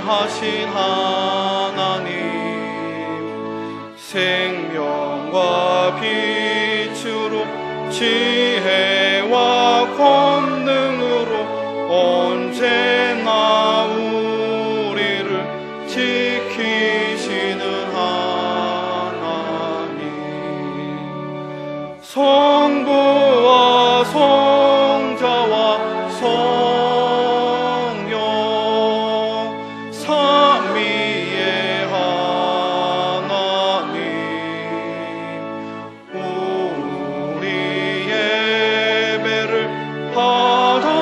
자비하신 하나님, 생명과 빛으로 지혜와 권능으로 언제나 우리를 지키시는 하나님, 성부와 성자와 성령 삼위의 하나님, 우리 예배를 받아주시옵소서.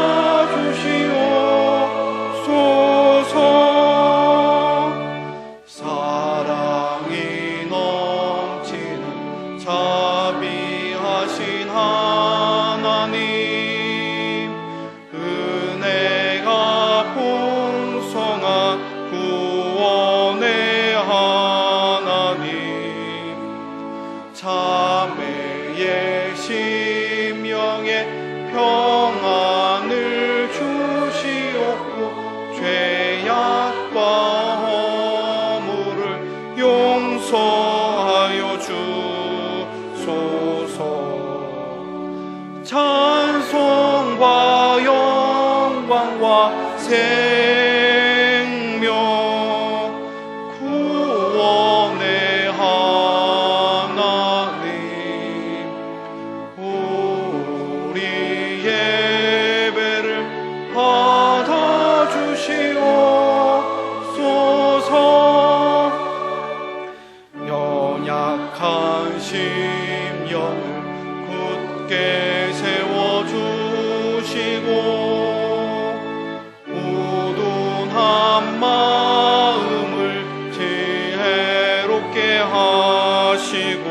사랑이 넘치는 자비하신 하나님, 은혜가 풍성한 구원의 하나님, 자매의 심령에 평안을 주시옵고 죄악과 허물을 용서하여 주소서. 찬송과 영광과 생명 구원의 하나님, 우리 예배를 받아주시옵소서. 연약한 심령을 굳게 세워주시고 우둔한 마음을 지혜롭게 하시고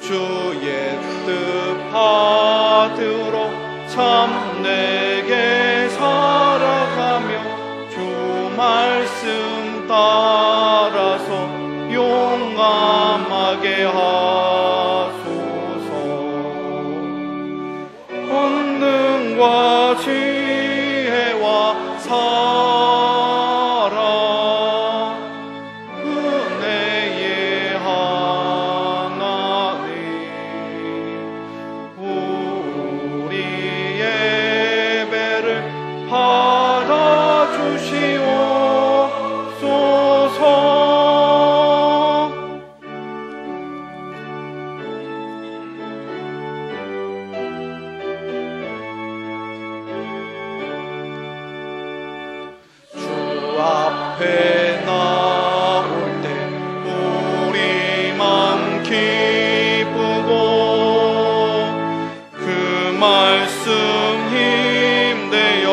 주의 뜻 받들어 참되게 살아가며 주 말씀 따라서 용감하게 하소서. 권능과 지혜와 사랑 은혜의 하나님, 우리 예배를 받아주시옵소서. 앞에 나올 때 우리 맘 기쁘고 그 말씀 힘되어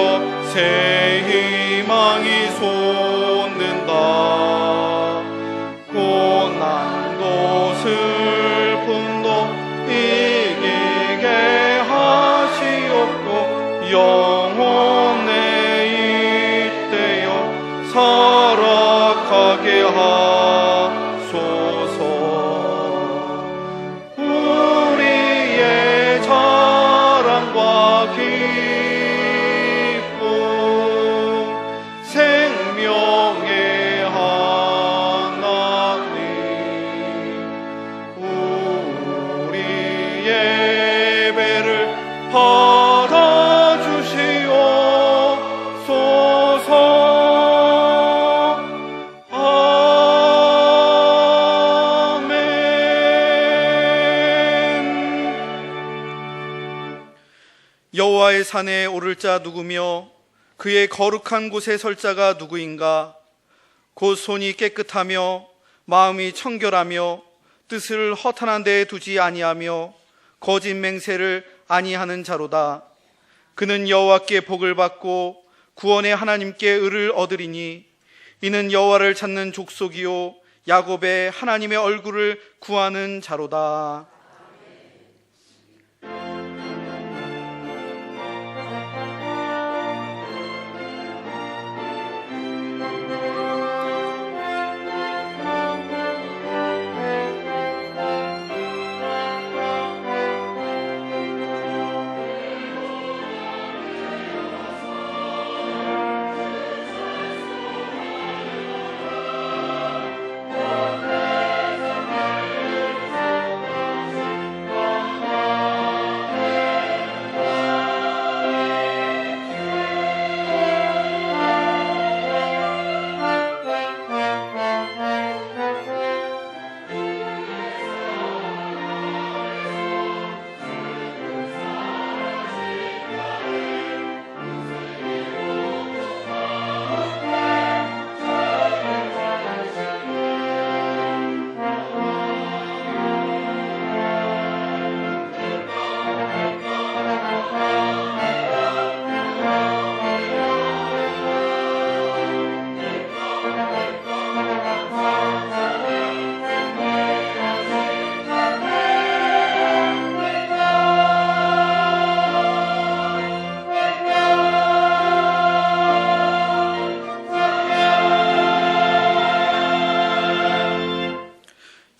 새 희망이 솟는다. 고난도 슬픔도 이기게 하시옵고 영혼의 살아가게 하소서. 우리의 자랑과 기쁨 생명의 하나님, 우리 예배를 받아주시옵소서. 여호와의 산에 오를 자 누구며 그의 거룩한 곳에 설 자가 누구인가? 곧 손이 깨끗하며 마음이 청결하며 뜻을 허탄한 데에 두지 아니하며 거짓 맹세를 아니하는 자로다. 그는 여호와께 복을 받고 구원의 하나님께 의를 얻으리니 이는 여호와를 찾는 족속이요 야곱의 하나님의 얼굴을 구하는 자로다.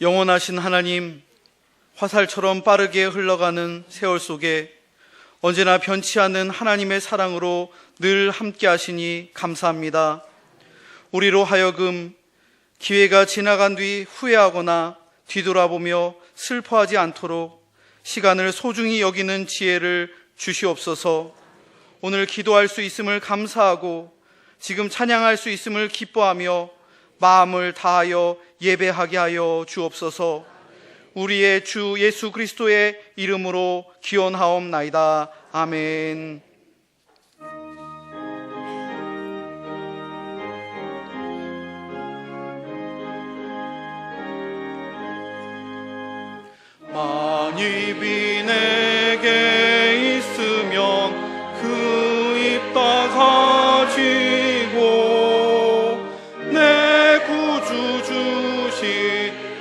영원하신 하나님, 화살처럼 빠르게 흘러가는 세월 속에 언제나 변치 않는 하나님의 사랑으로 늘 함께 하시니 감사합니다. 우리로 하여금 기회가 지나간 뒤 후회하거나 뒤돌아보며 슬퍼하지 않도록 시간을 소중히 여기는 지혜를 주시옵소서. 오늘 기도할 수 있음을 감사하고 지금 찬양할 수 있음을 기뻐하며 마음을 다하여 예배하게 하여 주옵소서. 우리의 주 예수 그리스도의 이름으로 기원하옵나이다. 아멘. 만입이 내게 있으면 그 입 다 가지고 내 구주 주신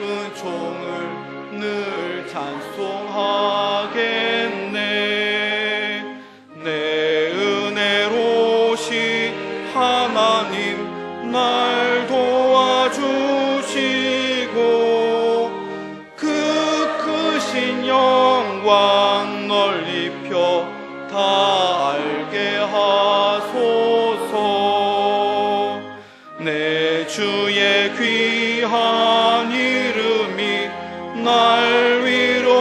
은총을 늘 찬송하겠네. 내 은혜로신 하나님 날 도와주시고 그 크신 영광 널리 펴 다 알게 하소서. 내 주의 귀한 이름이 날 위로하시고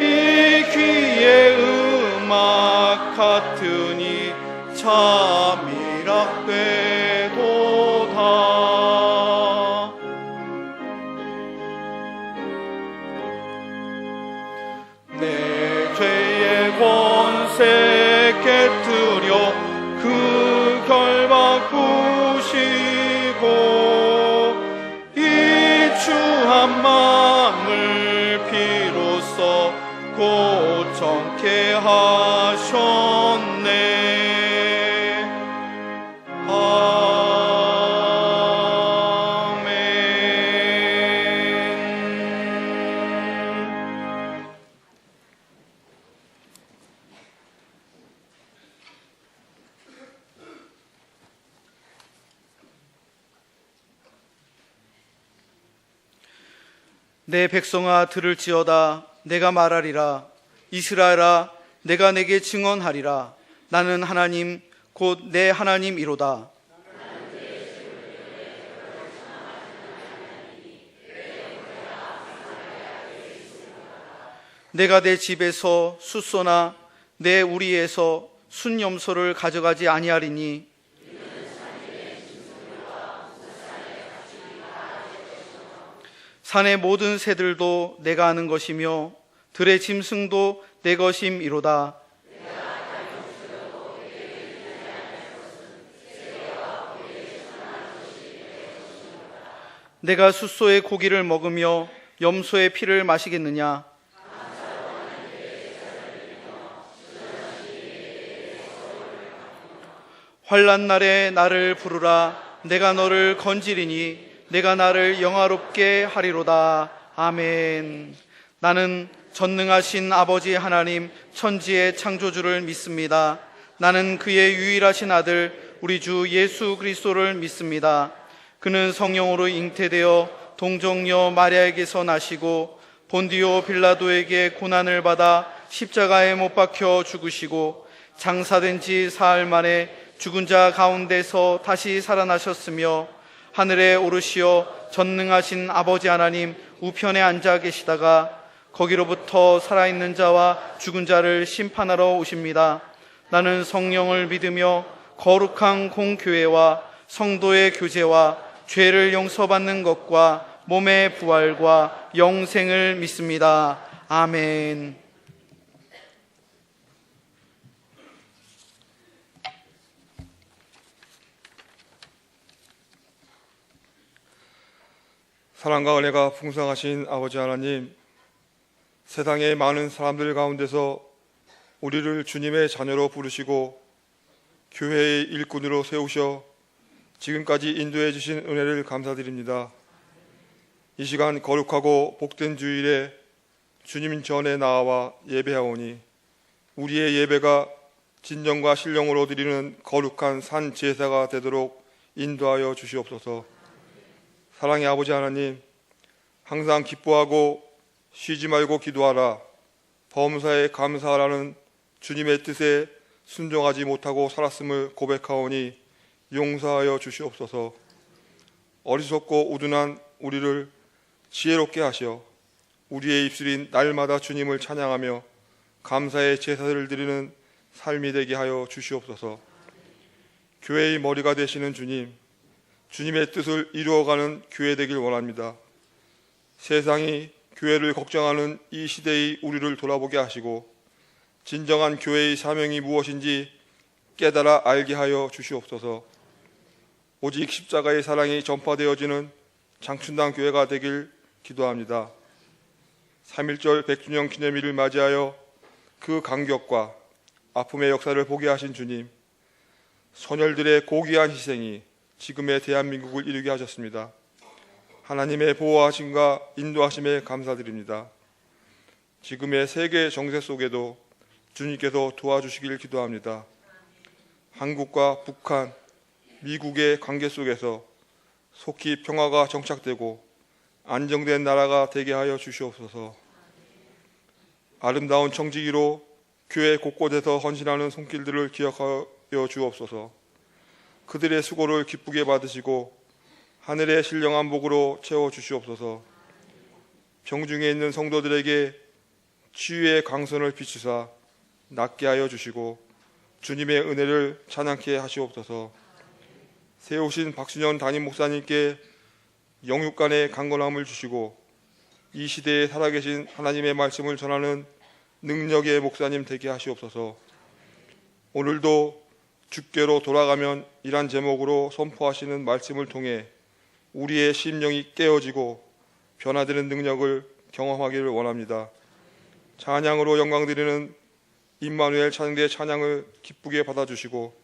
이 귀의 음악 같으니 참이라 궤도다. 내 죄의 권세 깨뜨려 그 결박 부시고 이 주 한 마음을 비로소 고청케 하셨네. 아멘. 내 백성아 들을지어다. 내가 말하리라. 이스라엘아 내가 내게 증언하리라. 나는 하나님 곧 내 하나님이로다. 내가 내 집에서 숫소나 내 우리에서 순염소를 가져가지 아니하리니 산의 모든 새들도 내가 아는 것이며 들의 짐승도 내 것임이로다. 내가 숫소의 고기를 먹으며 염소의 피를 마시겠느냐? 환난 날에 나를 부르라. 내가 너를 건지리니 내가 나를 영화롭게 하리로다. 아멘. 나는 전능하신 아버지 하나님 천지의 창조주를 믿습니다. 나는 그의 유일하신 아들 우리 주 예수 그리스도를 믿습니다. 그는 성령으로 잉태되어 동정녀 마리아에게서 나시고 본디오 빌라도에게 고난을 받아 십자가에 못 박혀 죽으시고 장사된 지 사흘 만에 죽은 자 가운데서 다시 살아나셨으며 하늘에 오르시어 전능하신 아버지 하나님 우편에 앉아 계시다가 거기로부터 살아있는 자와 죽은 자를 심판하러 오십니다. 나는 성령을 믿으며 거룩한 공교회와 성도의 교제와 죄를 용서받는 것과 몸의 부활과 영생을 믿습니다. 아멘. 사랑과 은혜가 풍성하신 아버지 하나님, 세상의 많은 사람들 가운데서 우리를 주님의 자녀로 부르시고 교회의 일꾼으로 세우셔 지금까지 인도해 주신 은혜를 감사드립니다. 이 시간 거룩하고 복된 주일에 주님 전에 나와 예배하오니 우리의 예배가 진정과 신령으로 드리는 거룩한 산 제사가 되도록 인도하여 주시옵소서. 사랑의 아버지 하나님, 항상 기뻐하고 쉬지 말고 기도하라, 범사에 감사하라는 주님의 뜻에 순종하지 못하고 살았음을 고백하오니 용서하여 주시옵소서. 어리석고 우둔한 우리를 지혜롭게 하시어 우리의 입술인 날마다 주님을 찬양하며 감사의 제사를 드리는 삶이 되게 하여 주시옵소서. 교회의 머리가 되시는 주님, 주님의 뜻을 이루어가는 교회 되길 원합니다. 세상이 교회를 걱정하는 이 시대의 우리를 돌아보게 하시고 진정한 교회의 사명이 무엇인지 깨달아 알게 하여 주시옵소서. 오직 십자가의 사랑이 전파되어지는 장춘당 교회가 되길 기도합니다. 3.1절 100주년 기념일을 맞이하여 그 감격과 아픔의 역사를 보게 하신 주님, 선열들의 고귀한 희생이 지금의 대한민국을 이루게 하셨습니다. 하나님의 보호하심과 인도하심에 감사드립니다. 지금의 세계 정세 속에도 주님께서 도와주시길 기도합니다. 한국과 북한, 미국의 관계 속에서 속히 평화가 정착되고 안정된 나라가 되게 하여 주시옵소서. 아름다운 청지기로 교회 곳곳에서 헌신하는 손길들을 기억하여 주옵소서. 그들의 수고를 기쁘게 받으시고 하늘의 신령한 복으로 채워 주시옵소서. 병중에 있는 성도들에게 치유의 강선을 비추사 낫게 하여 주시고 주님의 은혜를 찬양케 하시옵소서. 세우신 박순현 담임 목사님께 영육간의 강건함을 주시고 이 시대에 살아계신 하나님의 말씀을 전하는 능력의 목사님 되게 하시옵소서. 오늘도 주께로 돌아가면 이란 제목으로 선포하시는 말씀을 통해 우리의 심령이 깨어지고 변화되는 능력을 경험하기를 원합니다. 찬양으로 영광드리는 임마누엘 찬양대의 찬양을 기쁘게 받아주시고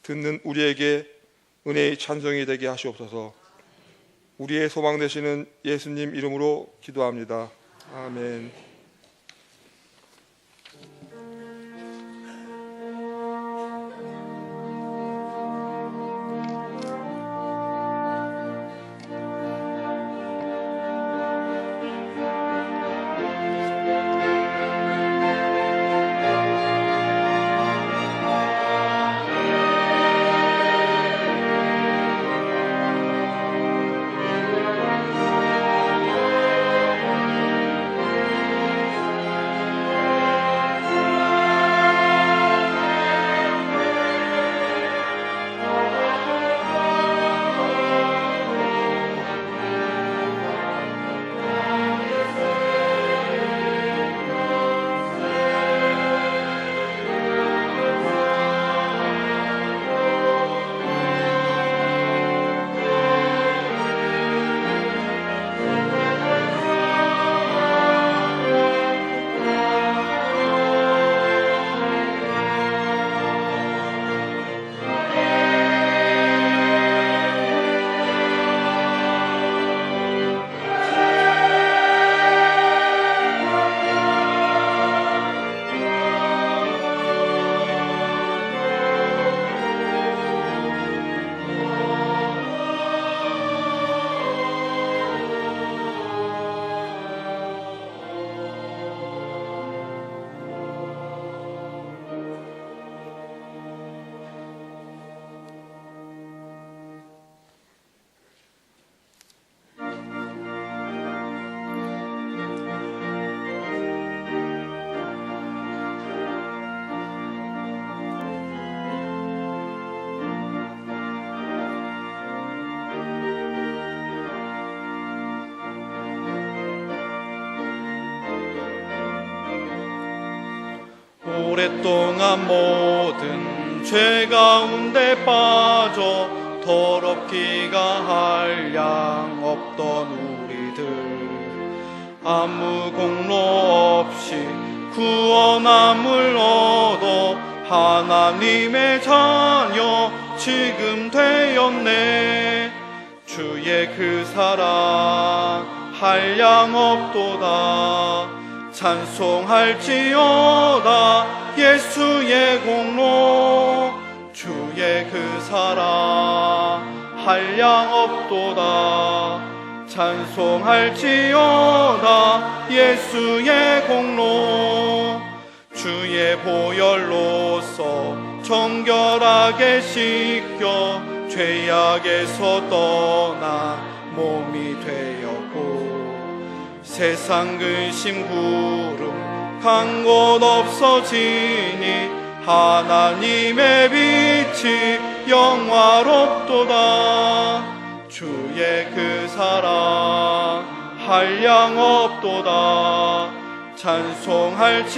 듣는 우리에게 은혜의 찬송이 되게 하시옵소서. 우리의 소망 되시는 예수님 이름으로 기도합니다. 아멘. 오랫동안 모든 죄 가운데 빠져 더럽기가 한량 없던 우리들, 아무 공로 없이 구원함을 얻어 하나님의 자녀 지금 되었네. 주의 그 사랑 한량 없도다. 찬송할지어다 예수의 공로. 주의 그 사랑 한량 없도다. 찬송할지어다 예수의 공로. 주의 보혈로서 정결하게 씻겨 죄악에서 떠나 몸이 되었고, 세상 근심 구름 간 곳 없어지니 하나님의 빛이 영화롭도다. 주의 그 사랑 한량 없도다. 찬송할지어다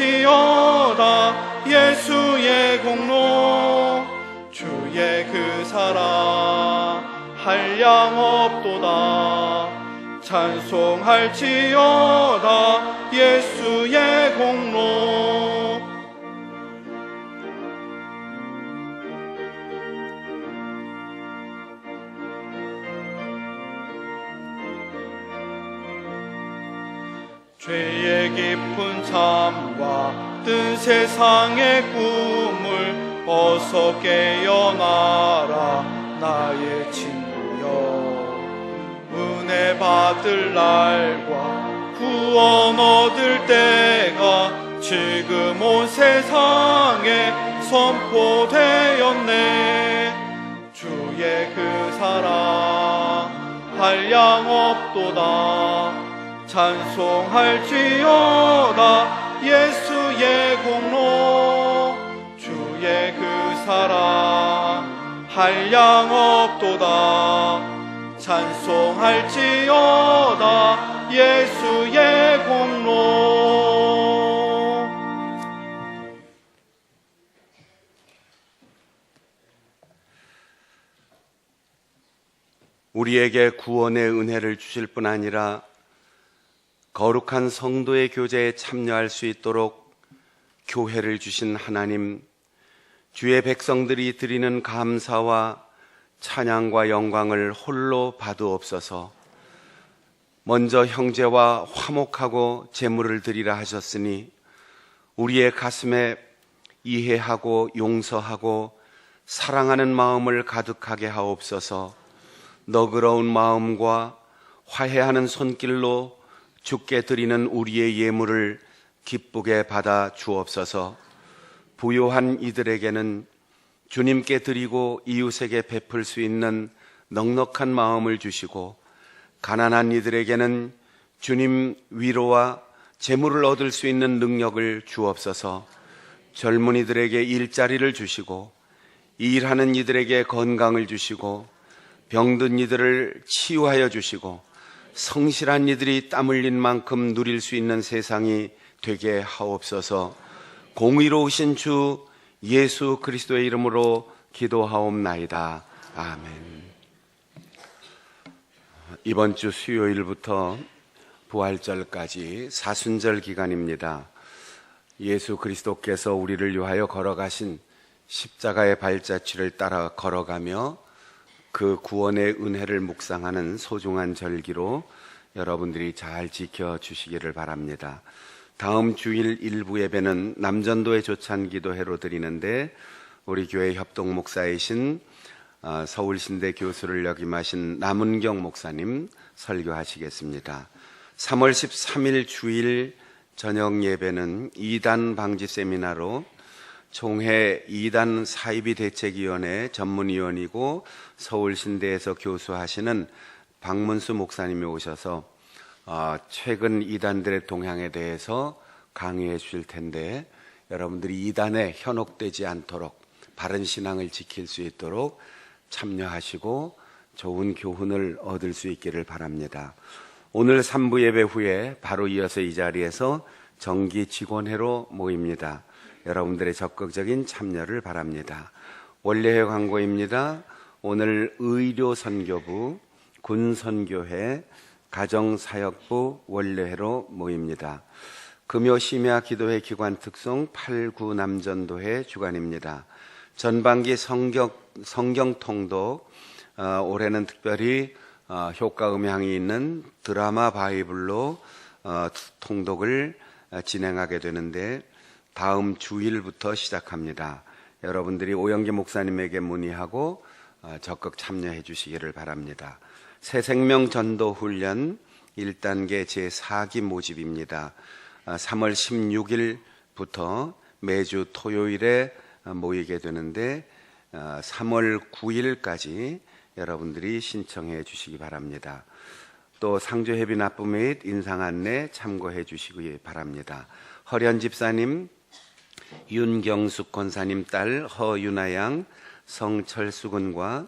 예수의 공로. 주의 그 사랑 한량 없도다. 찬송할지어다 예수의 공로. 죄의 깊은 잠과 뜬 세상의 꿈을 어서 깨어나라 나의 친구여. 은혜 받을 날과 구원 얻을 때가 지금 온 세상에 선포되었네. 주의 그 사랑 한량 없도다. 찬송할지어다 예수의 공로. 주의 그 사랑 한량 없도다. 찬송할지어다 예수의 공로. 우리에게 구원의 은혜를 주실 뿐 아니라 거룩한 성도의 교제에 참여할 수 있도록 교회를 주신 하나님, 주의 백성들이 드리는 감사와 찬양과 영광을 홀로 받으옵소서. 먼저 형제와 화목하고 제물을 드리라 하셨으니 우리의 가슴에 이해하고 용서하고 사랑하는 마음을 가득하게 하옵소서. 너그러운 마음과 화해하는 손길로 주께 드리는 우리의 예물을 기쁘게 받아 주옵소서. 부요한 이들에게는 주님께 드리고 이웃에게 베풀 수 있는 넉넉한 마음을 주시고, 가난한 이들에게는 주님 위로와 재물을 얻을 수 있는 능력을 주옵소서. 젊은이들에게 일자리를 주시고, 일하는 이들에게 건강을 주시고, 병든 이들을 치유하여 주시고, 성실한 이들이 땀 흘린 만큼 누릴 수 있는 세상이 되게 하옵소서. 공의로우신 주 예수 그리스도의 이름으로 기도하옵나이다. 아멘. 이번 주 수요일부터 부활절까지 사순절 기간입니다. 예수 그리스도께서 우리를 위하여 걸어가신 십자가의 발자취를 따라 걸어가며 그 구원의 은혜를 묵상하는 소중한 절기로 여러분들이 잘 지켜주시기를 바랍니다. 다음 주일 일부 예배는 남전도의 조찬기도회로 드리는데, 우리 교회 협동 목사이신 서울신대 교수를 역임하신 남은경 목사님 설교하시겠습니다. 3월 13일 주일 저녁 예배는 이단 방지 세미나로 총회 이단 사이비 대책위원회 전문위원이고 서울신대에서 교수하시는 박문수 목사님이 오셔서 최근 이단들의 동향에 대해서 강의해 주실 텐데, 여러분들이 이단에 현혹되지 않도록 바른 신앙을 지킬 수 있도록 참여하시고 좋은 교훈을 얻을 수 있기를 바랍니다. 오늘 3부 예배 후에 바로 이어서 이 자리에서 정기 직원회로 모입니다. 여러분들의 적극적인 참여를 바랍니다. 원래회 광고입니다. 오늘 의료선교부, 군선교회, 가정사역부 원래회로 모입니다. 금요 심야 기도회 기관 특송 8구 남전도회 주관입니다. 전반기 성경 통독, 올해는 특별히 효과 음향이 있는 드라마 바이블로 통독을 진행하게 되는데, 다음 주일부터 시작합니다. 여러분들이 오영기 목사님에게 문의하고 적극 참여해 주시기를 바랍니다. 새생명 전도 훈련 1단계 제4기 모집입니다. 3월 16일부터 매주 토요일에 모이게 되는데 3월 9일까지 여러분들이 신청해 주시기 바랍니다. 또 상조회비 납부 및 인상 안내 참고해 주시기 바랍니다. 허련 집사님, 윤경숙 권사님 딸 허윤아 양, 성철수 군과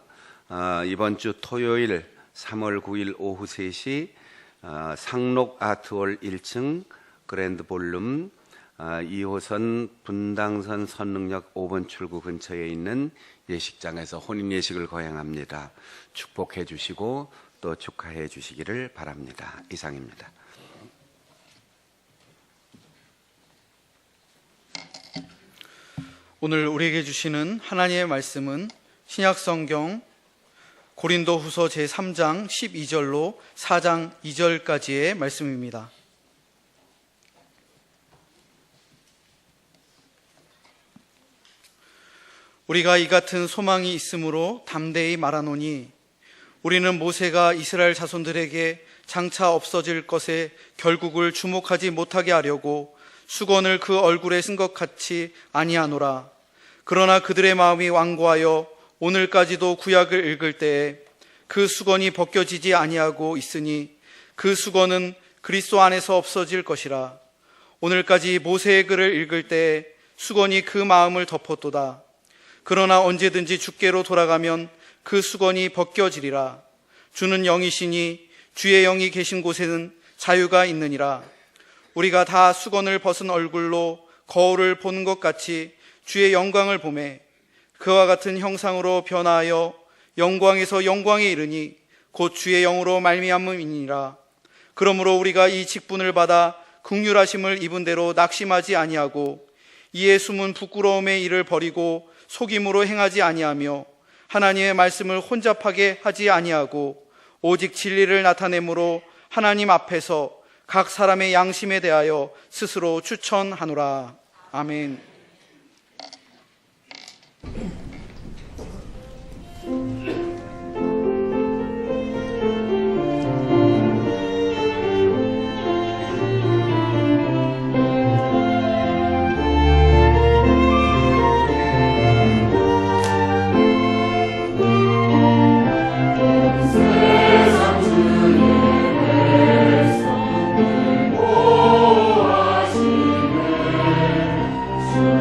이번 주 토요일 3월 9일 오후 3시 상록 아트홀 1층 그랜드 볼룸 2호선 분당선 선릉역 5번 출구 근처에 있는 예식장에서 혼인 예식을 거행합니다. 축복해 주시고 또 축하해 주시기를 바랍니다. 이상입니다. 오늘 우리에게 주시는 하나님의 말씀은 신약성경 고린도후서 제3장 12절로 4장 2절까지의 말씀입니다. 우리가 이 같은 소망이 있으므로 담대히 말하노니 우리는 모세가 이스라엘 자손들에게 장차 없어질 것에 결국을 주목하지 못하게 하려고 수건을 그 얼굴에 쓴 것 같이 아니하노라. 그러나 그들의 마음이 완고하여 오늘까지도 구약을 읽을 때에 그 수건이 벗겨지지 아니하고 있으니 그 수건은 그리스도 안에서 없어질 것이라. 오늘까지 모세의 글을 읽을 때에 수건이 그 마음을 덮었도다. 그러나 언제든지 주께로 돌아가면 그 수건이 벗겨지리라. 주는 영이시니 주의 영이 계신 곳에는 자유가 있느니라. 우리가 다 수건을 벗은 얼굴로 거울을 보는 것 같이 주의 영광을 보매 그와 같은 형상으로 변화하여 영광에서 영광에 이르니 곧 주의 영으로 말미암음이니라. 그러므로 우리가 이 직분을 받아 긍휼하심을 입은 대로 낙심하지 아니하고 이에 숨은 부끄러움의 일을 버리고 속임으로 행하지 아니하며 하나님의 말씀을 혼잡하게 하지 아니하고 오직 진리를 나타내므로 하나님 앞에서 각 사람의 양심에 대하여 스스로 추천하노라. 아멘. 주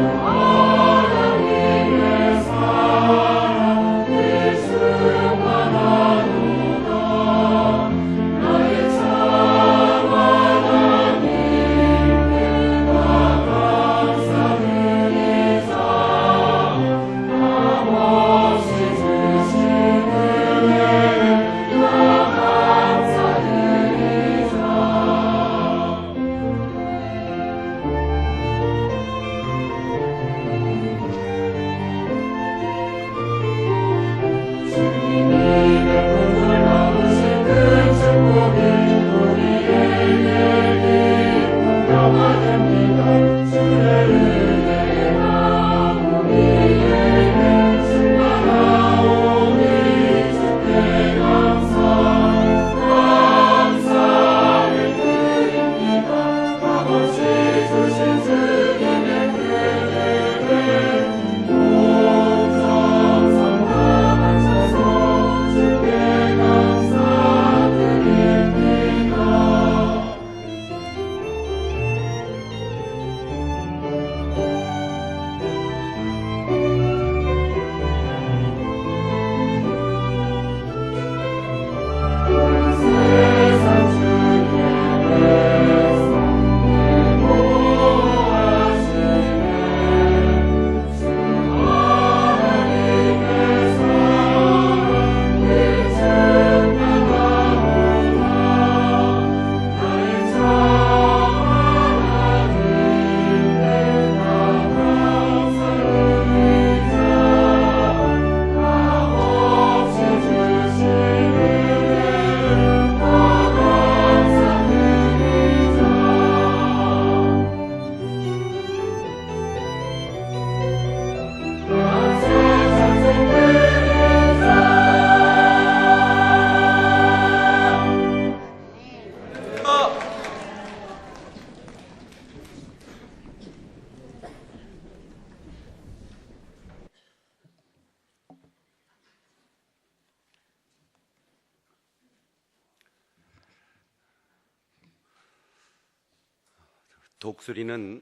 독수리는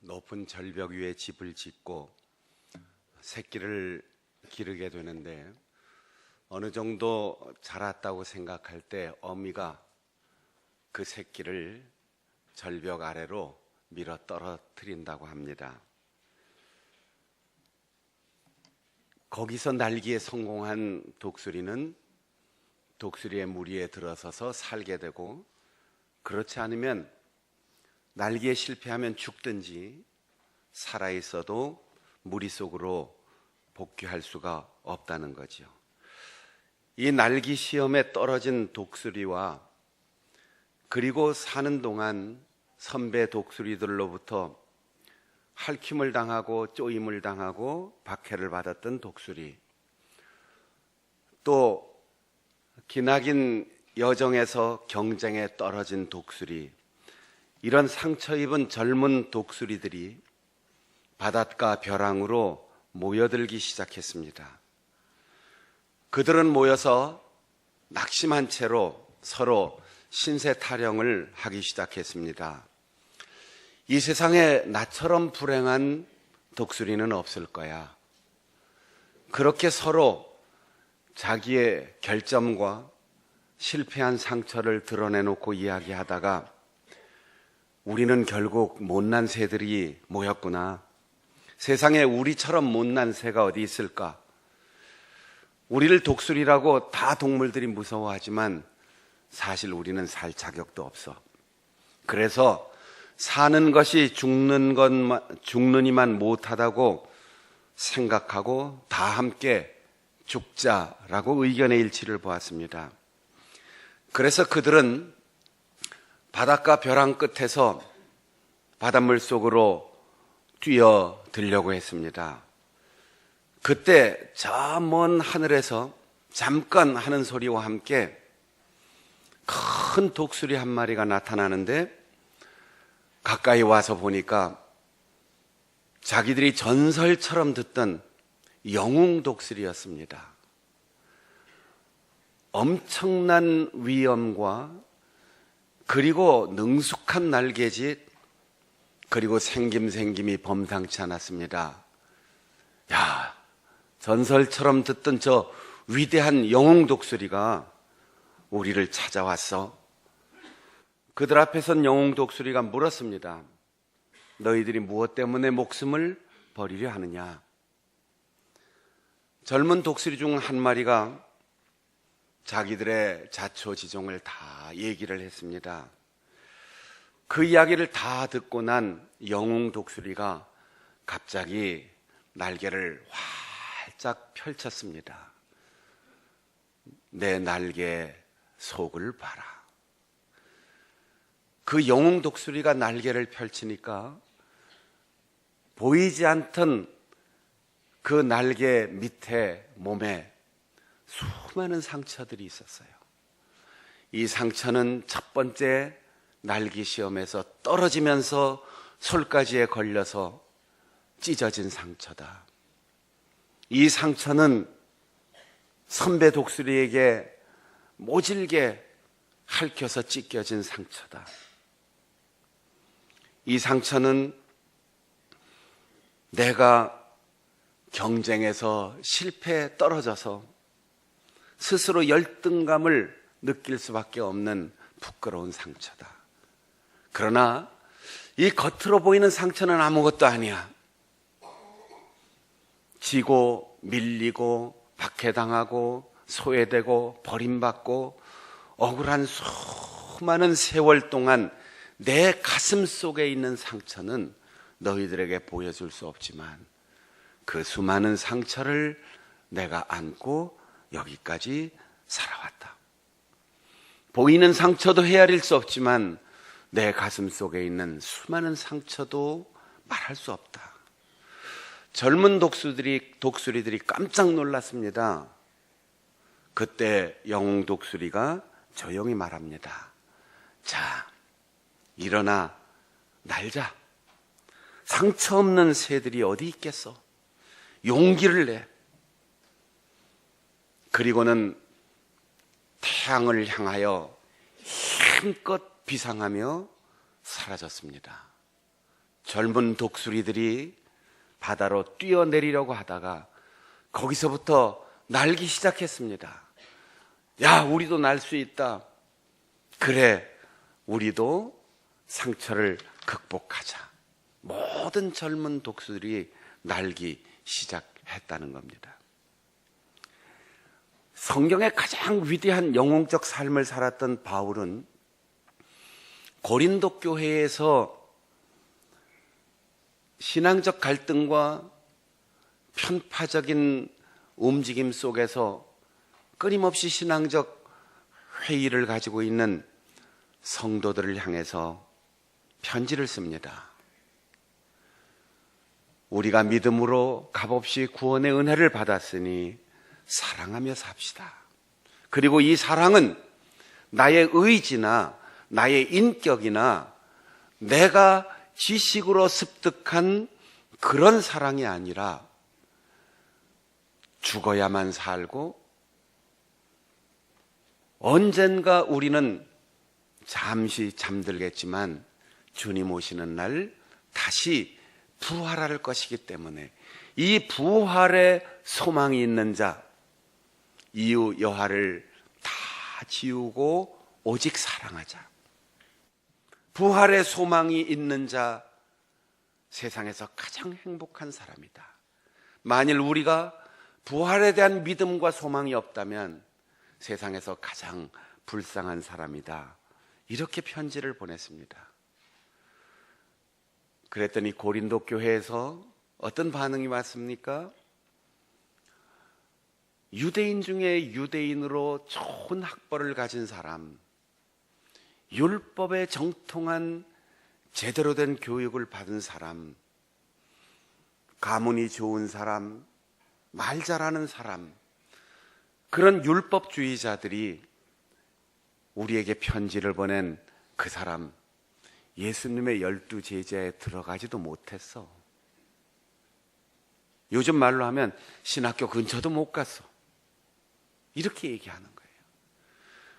높은 절벽 위에 집을 짓고 새끼를 기르게 되는데 어느 정도 자랐다고 생각할 때 어미가 그 새끼를 절벽 아래로 밀어 떨어뜨린다고 합니다. 거기서 날기에 성공한 독수리는 독수리의 무리에 들어서서 살게 되고, 그렇지 않으면 날기에 실패하면 죽든지 살아있어도 무리 속으로 복귀할 수가 없다는 거죠. 이 날기 시험에 떨어진 독수리와 그리고 사는 동안 선배 독수리들로부터 할킴을 당하고 쪼임을 당하고 박해를 받았던 독수리, 또 기나긴 여정에서 경쟁에 떨어진 독수리, 이런 상처 입은 젊은 독수리들이 바닷가 벼랑으로 모여들기 시작했습니다. 그들은 모여서 낙심한 채로 서로 신세 타령을 하기 시작했습니다. 이 세상에 나처럼 불행한 독수리는 없을 거야. 그렇게 서로 자기의 결점과 실패한 상처를 드러내놓고 이야기하다가 우리는 결국 못난 새들이 모였구나. 세상에 우리처럼 못난 새가 어디 있을까? 우리를 독수리라고 다 동물들이 무서워하지만 사실 우리는 살 자격도 없어. 그래서 사는 것이 죽느니만 못하다고 생각하고 다 함께 죽자라고 의견의 일치를 보았습니다. 그래서 그들은 바닷가 벼랑 끝에서 바닷물 속으로 뛰어들려고 했습니다. 그때 저 먼 하늘에서 잠깐 하는 소리와 함께 큰 독수리 한 마리가 나타나는데, 가까이 와서 보니까 자기들이 전설처럼 듣던 영웅 독수리였습니다. 엄청난 위엄과 그리고 능숙한 날개짓, 그리고 생김이 범상치 않았습니다. 야, 전설처럼 듣던 저 위대한 영웅 독수리가 우리를 찾아왔어. 그들 앞에 선 영웅 독수리가 물었습니다. 너희들이 무엇 때문에 목숨을 버리려 하느냐? 젊은 독수리 중 한 마리가 자기들의 자초지종을 다 얘기를 했습니다. 그 이야기를 다 듣고 난 영웅 독수리가 갑자기 날개를 활짝 펼쳤습니다. 내 날개 속을 봐라. 그 영웅 독수리가 날개를 펼치니까 보이지 않던 그 날개 밑에 몸에 수많은 상처들이 있었어요. 이 상처는 첫 번째 날기 시험에서 떨어지면서 솔가지에 걸려서 찢어진 상처다. 이 상처는 선배 독수리에게 모질게 핥혀서 찢겨진 상처다. 이 상처는 내가 경쟁에서 실패에 떨어져서 스스로 열등감을 느낄 수밖에 없는 부끄러운 상처다. 그러나 이 겉으로 보이는 상처는 아무것도 아니야. 지고 밀리고 박해당하고 소외되고 버림받고 억울한 수많은 세월 동안 내 가슴 속에 있는 상처는 너희들에게 보여줄 수 없지만 그 수많은 상처를 내가 안고 여기까지 살아왔다. 보이는 상처도 헤아릴 수 없지만 내 가슴 속에 있는 수많은 상처도 말할 수 없다. 젊은 독수리들이 깜짝 놀랐습니다. 그때 영웅 독수리가 조용히 말합니다. 자, 일어나 날자. 상처 없는 새들이 어디 있겠어? 용기를 내. 그리고는 태양을 향하여 힘껏 비상하며 사라졌습니다. 젊은 독수리들이 바다로 뛰어내리려고 하다가 거기서부터 날기 시작했습니다. 야, 우리도 날 수 있다. 그래, 우리도 상처를 극복하자. 모든 젊은 독수리들이 날기 시작했다는 겁니다. 성경의 가장 위대한 영웅적 삶을 살았던 바울은 고린도 교회에서 신앙적 갈등과 편파적인 움직임 속에서 끊임없이 신앙적 회의를 가지고 있는 성도들을 향해서 편지를 씁니다. 우리가 믿음으로 값없이 구원의 은혜를 받았으니 사랑하며 삽시다. 그리고 이 사랑은 나의 의지나 나의 인격이나 내가 지식으로 습득한 그런 사랑이 아니라 죽어야만 살고 언젠가 우리는 잠시 잠들겠지만 주님 오시는 날 다시 부활할 것이기 때문에 이 부활의 소망이 있는 자, 이유 여하를 다 지우고 오직 사랑하자. 부활의 소망이 있는 자, 세상에서 가장 행복한 사람이다. 만일 우리가 부활에 대한 믿음과 소망이 없다면 세상에서 가장 불쌍한 사람이다. 이렇게 편지를 보냈습니다. 그랬더니 고린도 교회에서 어떤 반응이 왔습니까? 유대인 중에 유대인으로 좋은 학벌을 가진 사람, 율법에 정통한 제대로 된 교육을 받은 사람, 가문이 좋은 사람, 말 잘하는 사람, 그런 율법주의자들이 우리에게 편지를 보낸 그 사람, 예수님의 12제자에 들어가지도 못했어. 요즘 말로 하면 신학교 근처도 못 갔어. 이렇게 얘기하는 거예요.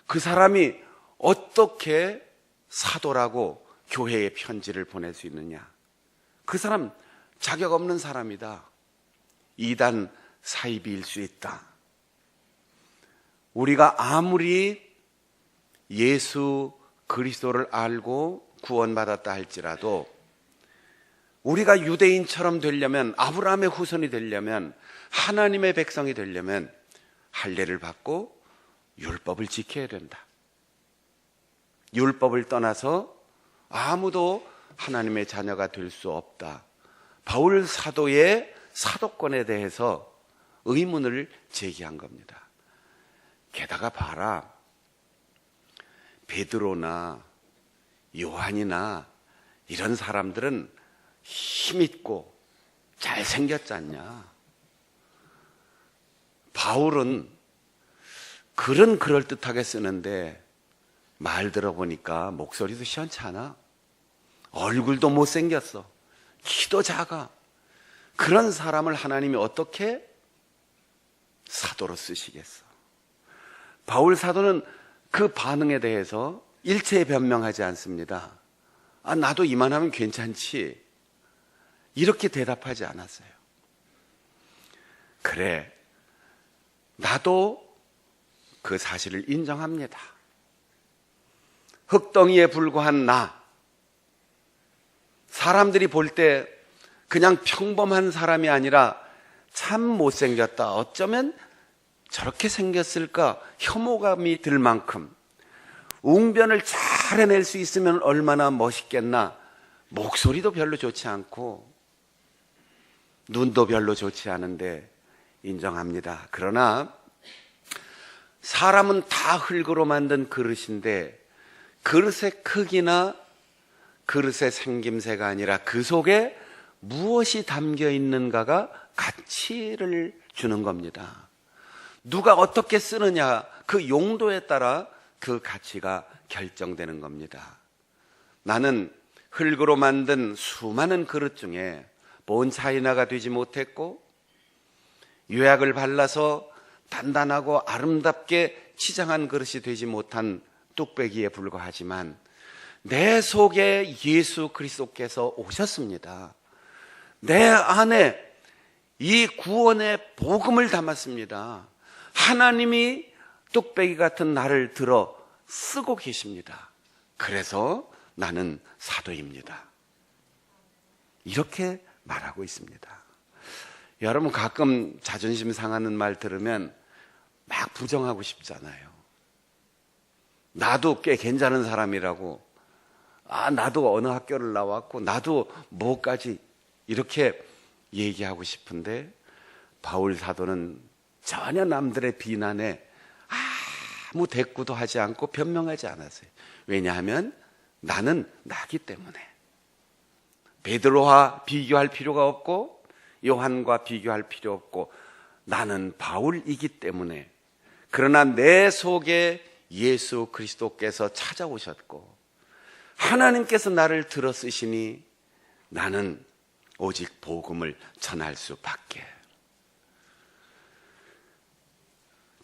그 사람이 어떻게 사도라고 교회에 편지를 보낼 수 있느냐? 그 사람 자격 없는 사람이다. 이단 사이비일 수 있다. 우리가 아무리 예수 그리스도를 알고 구원받았다 할지라도 우리가 유대인처럼 되려면, 아브라함의 후손이 되려면, 하나님의 백성이 되려면 할례를 받고 율법을 지켜야 된다. 율법을 떠나서 아무도 하나님의 자녀가 될 수 없다. 바울 사도의 사도권에 대해서 의문을 제기한 겁니다. 게다가 봐라, 베드로나 요한이나 이런 사람들은 힘있고 잘생겼지 않냐? 바울은 글은 그럴듯하게 쓰는데 말 들어보니까 목소리도 시원찮아. 얼굴도 못생겼어. 키도 작아. 그런 사람을 하나님이 어떻게 사도로 쓰시겠어? 바울 사도는 그 반응에 대해서 일체의 변명하지 않습니다. 아, 나도 이만하면 괜찮지. 이렇게 대답하지 않았어요. 그래, 나도 그 사실을 인정합니다. 흙덩이에 불과한 나, 사람들이 볼 때 그냥 평범한 사람이 아니라 참 못생겼다, 어쩌면 저렇게 생겼을까 혐오감이 들 만큼, 웅변을 잘 해낼 수 있으면 얼마나 멋있겠나. 목소리도 별로 좋지 않고 눈도 별로 좋지 않은데 인정합니다. 그러나 사람은 다 흙으로 만든 그릇인데 그릇의 크기나 그릇의 생김새가 아니라 그 속에 무엇이 담겨 있는가가 가치를 주는 겁니다. 누가 어떻게 쓰느냐, 그 용도에 따라 그 가치가 결정되는 겁니다. 나는 흙으로 만든 수많은 그릇 중에 본 차이나가 되지 못했고 유약을 발라서 단단하고 아름답게 치장한 그릇이 되지 못한 뚝배기에 불과하지만 내 속에 예수 그리스도께서 오셨습니다. 내 안에 이 구원의 복음을 담았습니다. 하나님이 뚝배기 같은 나를 들어 쓰고 계십니다. 그래서 나는 사도입니다. 이렇게 말하고 있습니다. 여러분, 가끔 자존심 상하는 말 들으면 막 부정하고 싶잖아요. 나도 꽤 괜찮은 사람이라고, 나도 어느 학교를 나왔고, 나도 뭐까지 이렇게 얘기하고 싶은데, 바울 사도는 전혀 남들의 비난에 아무 대꾸도 하지 않고 변명하지 않았어요. 왜냐하면 나는 나기 때문에. 베드로와 비교할 필요가 없고 요한과 비교할 필요 없고 나는 바울이기 때문에. 그러나 내 속에 예수 그리스도께서 찾아오셨고 하나님께서 나를 들어 쓰시니 나는 오직 복음을 전할 수밖에.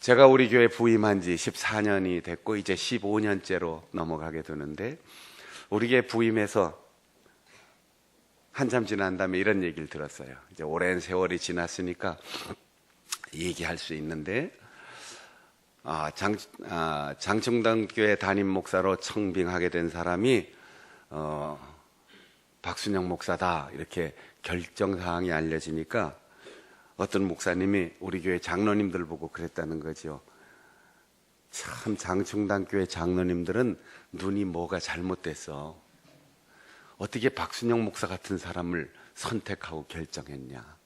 제가 우리 교회 부임한 지 14년이 됐고 이제 15년째로 넘어가게 되는데, 우리 교회 부임해서 한참 지난 다음에 이런 얘기를 들었어요. 이제 오랜 세월이 지났으니까 얘기할 수 있는데, 장충당교회 담임 목사로 청빙하게 된 사람이 박순영 목사다 이렇게 결정사항이 알려지니까 어떤 목사님이 우리 교회 장로님들 보고 그랬다는 거죠. 참, 장충당교회 장로님들은 눈이 뭐가 잘못됐어. 어떻게 박순영 목사 같은 사람을 선택하고 결정했냐.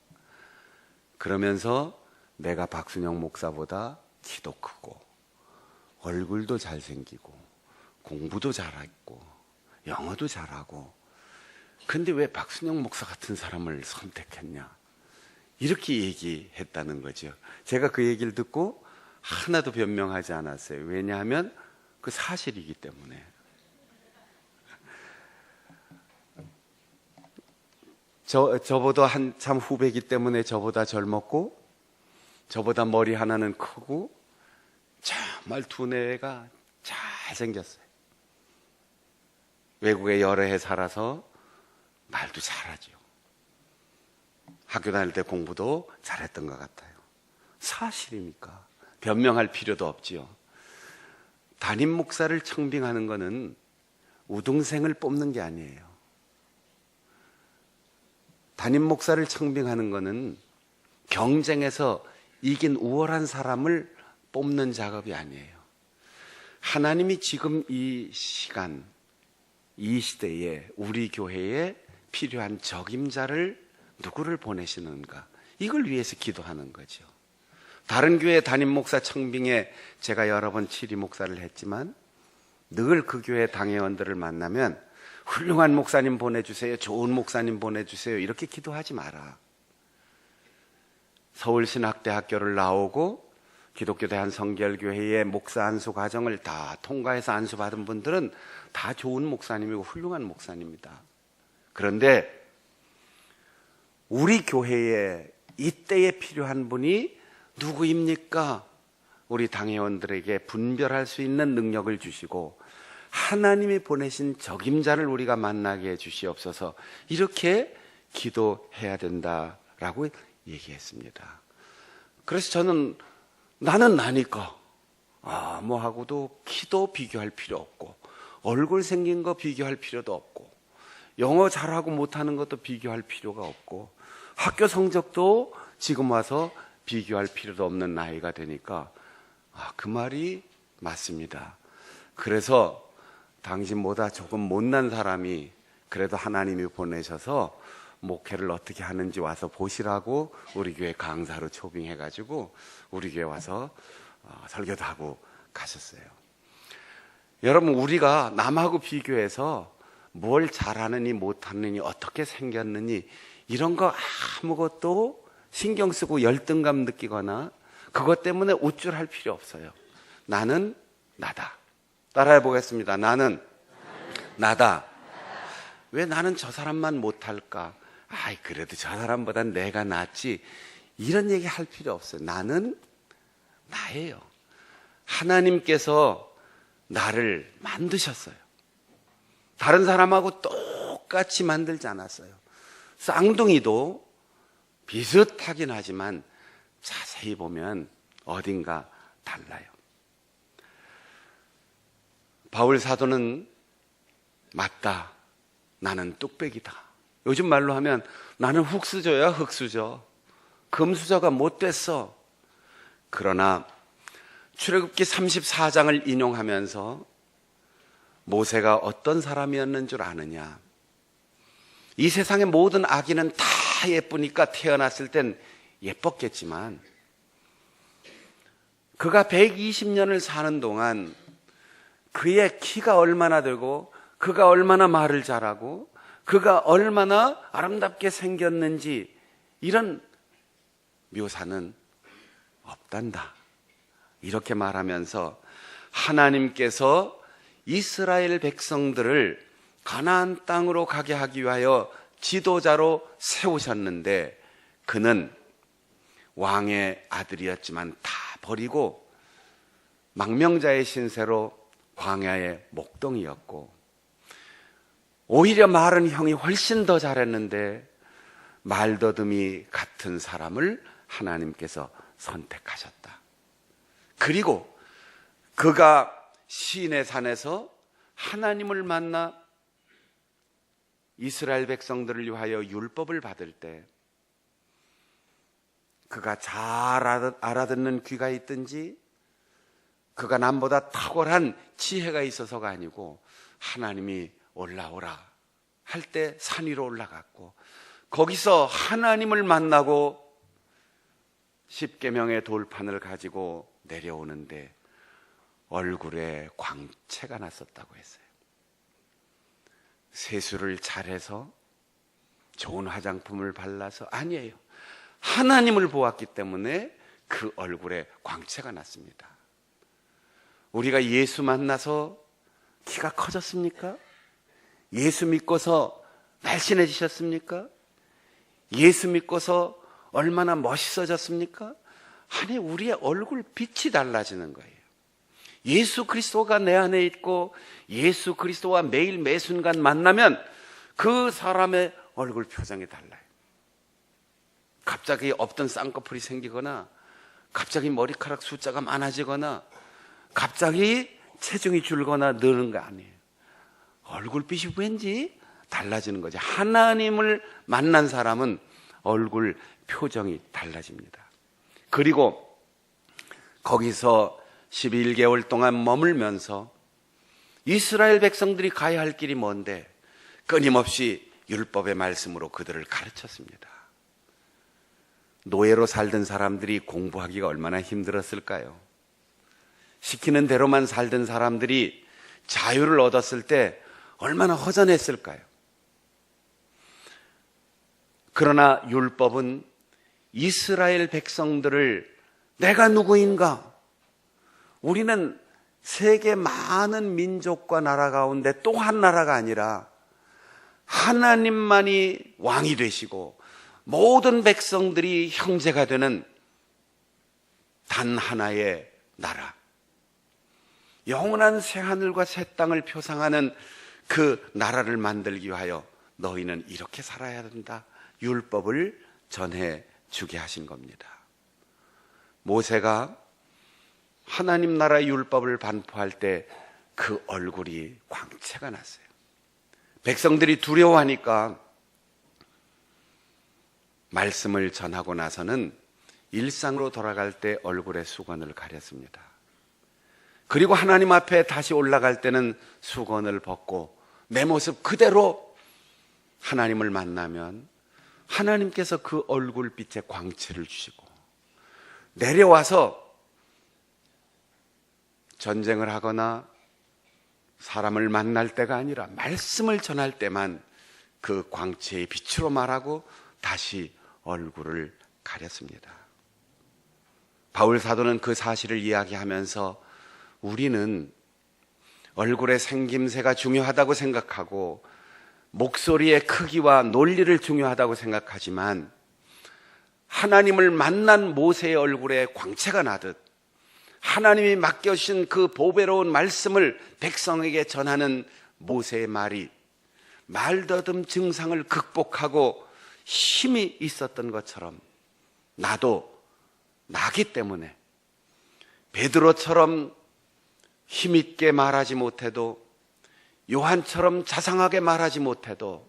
그러면서 내가 박순영 목사보다 키도 크고 얼굴도 잘생기고 공부도 잘했고 영어도 잘하고, 근데 왜 박순영 목사 같은 사람을 선택했냐, 이렇게 얘기했다는 거죠. 제가 그 얘기를 듣고 하나도 변명하지 않았어요. 왜냐하면 그 사실이기 때문에. 저보다 한참 후배이기 때문에 저보다 젊었고 저보다 머리 하나는 크고 정말 두뇌가 잘생겼어요. 외국에 여러 해 살아서 말도 잘하죠. 학교 다닐 때 공부도 잘했던 것 같아요. 사실이니까 변명할 필요도 없지요. 담임 목사를 청빙하는 것은 우등생을 뽑는 게 아니에요. 담임 목사를 청빙하는 것은 경쟁에서 이긴 우월한 사람을 뽑는 작업이 아니에요. 하나님이 지금 이 시간, 이 시대에 우리 교회에 필요한 적임자를 누구를 보내시는가, 이걸 위해서 기도하는 거죠. 다른 교회 담임 목사 청빙에 제가 여러 번 치리 목사를 했지만 늘 그 교회 당회원들을 만나면 훌륭한 목사님 보내주세요, 좋은 목사님 보내주세요, 이렇게 기도하지 마라. 서울신학대학교를 나오고 기독교 대한성결교회의 목사 안수 과정을 다 통과해서 안수받은 분들은 다 좋은 목사님이고 훌륭한 목사님입니다. 그런데 우리 교회에 이때에 필요한 분이 누구입니까? 우리 당회원들에게 분별할 수 있는 능력을 주시고 하나님이 보내신 적임자를 우리가 만나게 해 주시옵소서, 이렇게 기도해야 된다라고 얘기했습니다. 그래서 저는 나는 나니까 뭐하고도 키도 비교할 필요 없고 얼굴 생긴 거 비교할 필요도 없고 영어 잘하고 못하는 것도 비교할 필요가 없고 학교 성적도 지금 와서 비교할 필요도 없는 나이가 되니까 그 말이 맞습니다. 그래서 당신보다 조금 못난 사람이 그래도 하나님이 보내셔서 목회를 어떻게 하는지 와서 보시라고 우리 교회 강사로 초빙해가지고 우리 교회 와서 설교도 하고 가셨어요. 여러분, 우리가 남하고 비교해서 뭘 잘하느니 못하느니 어떻게 생겼느니 이런 거 아무것도 신경 쓰고 열등감 느끼거나 그것 때문에 우쭐할 필요 없어요. 나는 나다. 따라해 보겠습니다. 나는 나다. 왜 나는 저 사람만 못할까? 그래도 저 사람보단 내가 낫지. 이런 얘기 할 필요 없어요. 나는 나예요. 하나님께서 나를 만드셨어요. 다른 사람하고 똑같이 만들지 않았어요. 쌍둥이도 비슷하긴 하지만 자세히 보면 어딘가 달라요. 바울 사도는 맞다. 나는 뚝배기다. 요즘 말로 하면 나는 흙수저야, 흙수저. 금수저가 못 됐어. 그러나 출애굽기 34장을 인용하면서 모세가 어떤 사람이었는 줄 아느냐? 이 세상의 모든 아기는 다 예쁘니까 태어났을 땐 예뻤겠지만 그가 120년을 사는 동안 그의 키가 얼마나 되고 그가 얼마나 말을 잘하고 그가 얼마나 아름답게 생겼는지 이런 묘사는 없단다. 이렇게 말하면서 하나님께서 이스라엘 백성들을 가나안 땅으로 가게 하기 위하여 지도자로 세우셨는데 그는 왕의 아들이었지만 다 버리고 망명자의 신세로 광야의 목동이었고 오히려 말은 형이 훨씬 더 잘했는데 말더듬이 같은 사람을 하나님께서 선택하셨다. 그리고 그가 시내 산에서 하나님을 만나 이스라엘 백성들을 위하여 율법을 받을 때 그가 잘 알아듣는 귀가 있든지 그가 남보다 탁월한 지혜가 있어서가 아니고 하나님이 올라오라 할 때 산 위로 올라갔고 거기서 하나님을 만나고 십계명의 돌판을 가지고 내려오는데 얼굴에 광채가 났었다고 했어요. 세수를 잘해서 좋은 화장품을 발라서 아니에요. 하나님을 보았기 때문에 그 얼굴에 광채가 났습니다. 우리가 예수 만나서 키가 커졌습니까? 예수 믿고서 날씬해지셨습니까? 예수 믿고서 얼마나 멋있어졌습니까? 아니, 우리의 얼굴 빛이 달라지는 거예요. 예수 그리스도가 내 안에 있고 예수 그리스도와 매일 매 순간 만나면 그 사람의 얼굴 표정이 달라요. 갑자기 없던 쌍꺼풀이 생기거나 갑자기 머리카락 숫자가 많아지거나 갑자기 체중이 줄거나 느는 거 아니에요. 얼굴빛이 왠지 달라지는 거죠. 하나님을 만난 사람은 얼굴 표정이 달라집니다. 그리고 거기서 11개월 동안 머물면서 이스라엘 백성들이 가야 할 길이 뭔데 끊임없이 율법의 말씀으로 그들을 가르쳤습니다. 노예로 살던 사람들이 공부하기가 얼마나 힘들었을까요? 시키는 대로만 살던 사람들이 자유를 얻었을 때 얼마나 허전했을까요? 그러나 율법은 이스라엘 백성들을 내가 누구인가? 우리는 세계 많은 민족과 나라 가운데 또 한 나라가 아니라 하나님만이 왕이 되시고 모든 백성들이 형제가 되는 단 하나의 나라, 영원한 새하늘과 새 땅을 표상하는 그 나라를 만들기 위하여 너희는 이렇게 살아야 된다. 율법을 전해주게 하신 겁니다. 모세가 하나님 나라의 율법을 반포할 때 그 얼굴이 광채가 났어요. 백성들이 두려워하니까 말씀을 전하고 나서는 일상으로 돌아갈 때 얼굴에 수건을 가렸습니다. 그리고 하나님 앞에 다시 올라갈 때는 수건을 벗고 내 모습 그대로 하나님을 만나면 하나님께서 그 얼굴빛에 광채를 주시고 내려와서 전쟁을 하거나 사람을 만날 때가 아니라 말씀을 전할 때만 그 광채의 빛으로 말하고 다시 얼굴을 가렸습니다. 바울 사도는 그 사실을 이야기하면서 우리는 얼굴의 생김새가 중요하다고 생각하고 목소리의 크기와 논리를 중요하다고 생각하지만 하나님을 만난 모세의 얼굴에 광채가 나듯 하나님이 맡겨주신 그 보배로운 말씀을 백성에게 전하는 모세의 말이 말더듬 증상을 극복하고 힘이 있었던 것처럼 나도 나기 때문에 베드로처럼 힘있게 말하지 못해도, 요한처럼 자상하게 말하지 못해도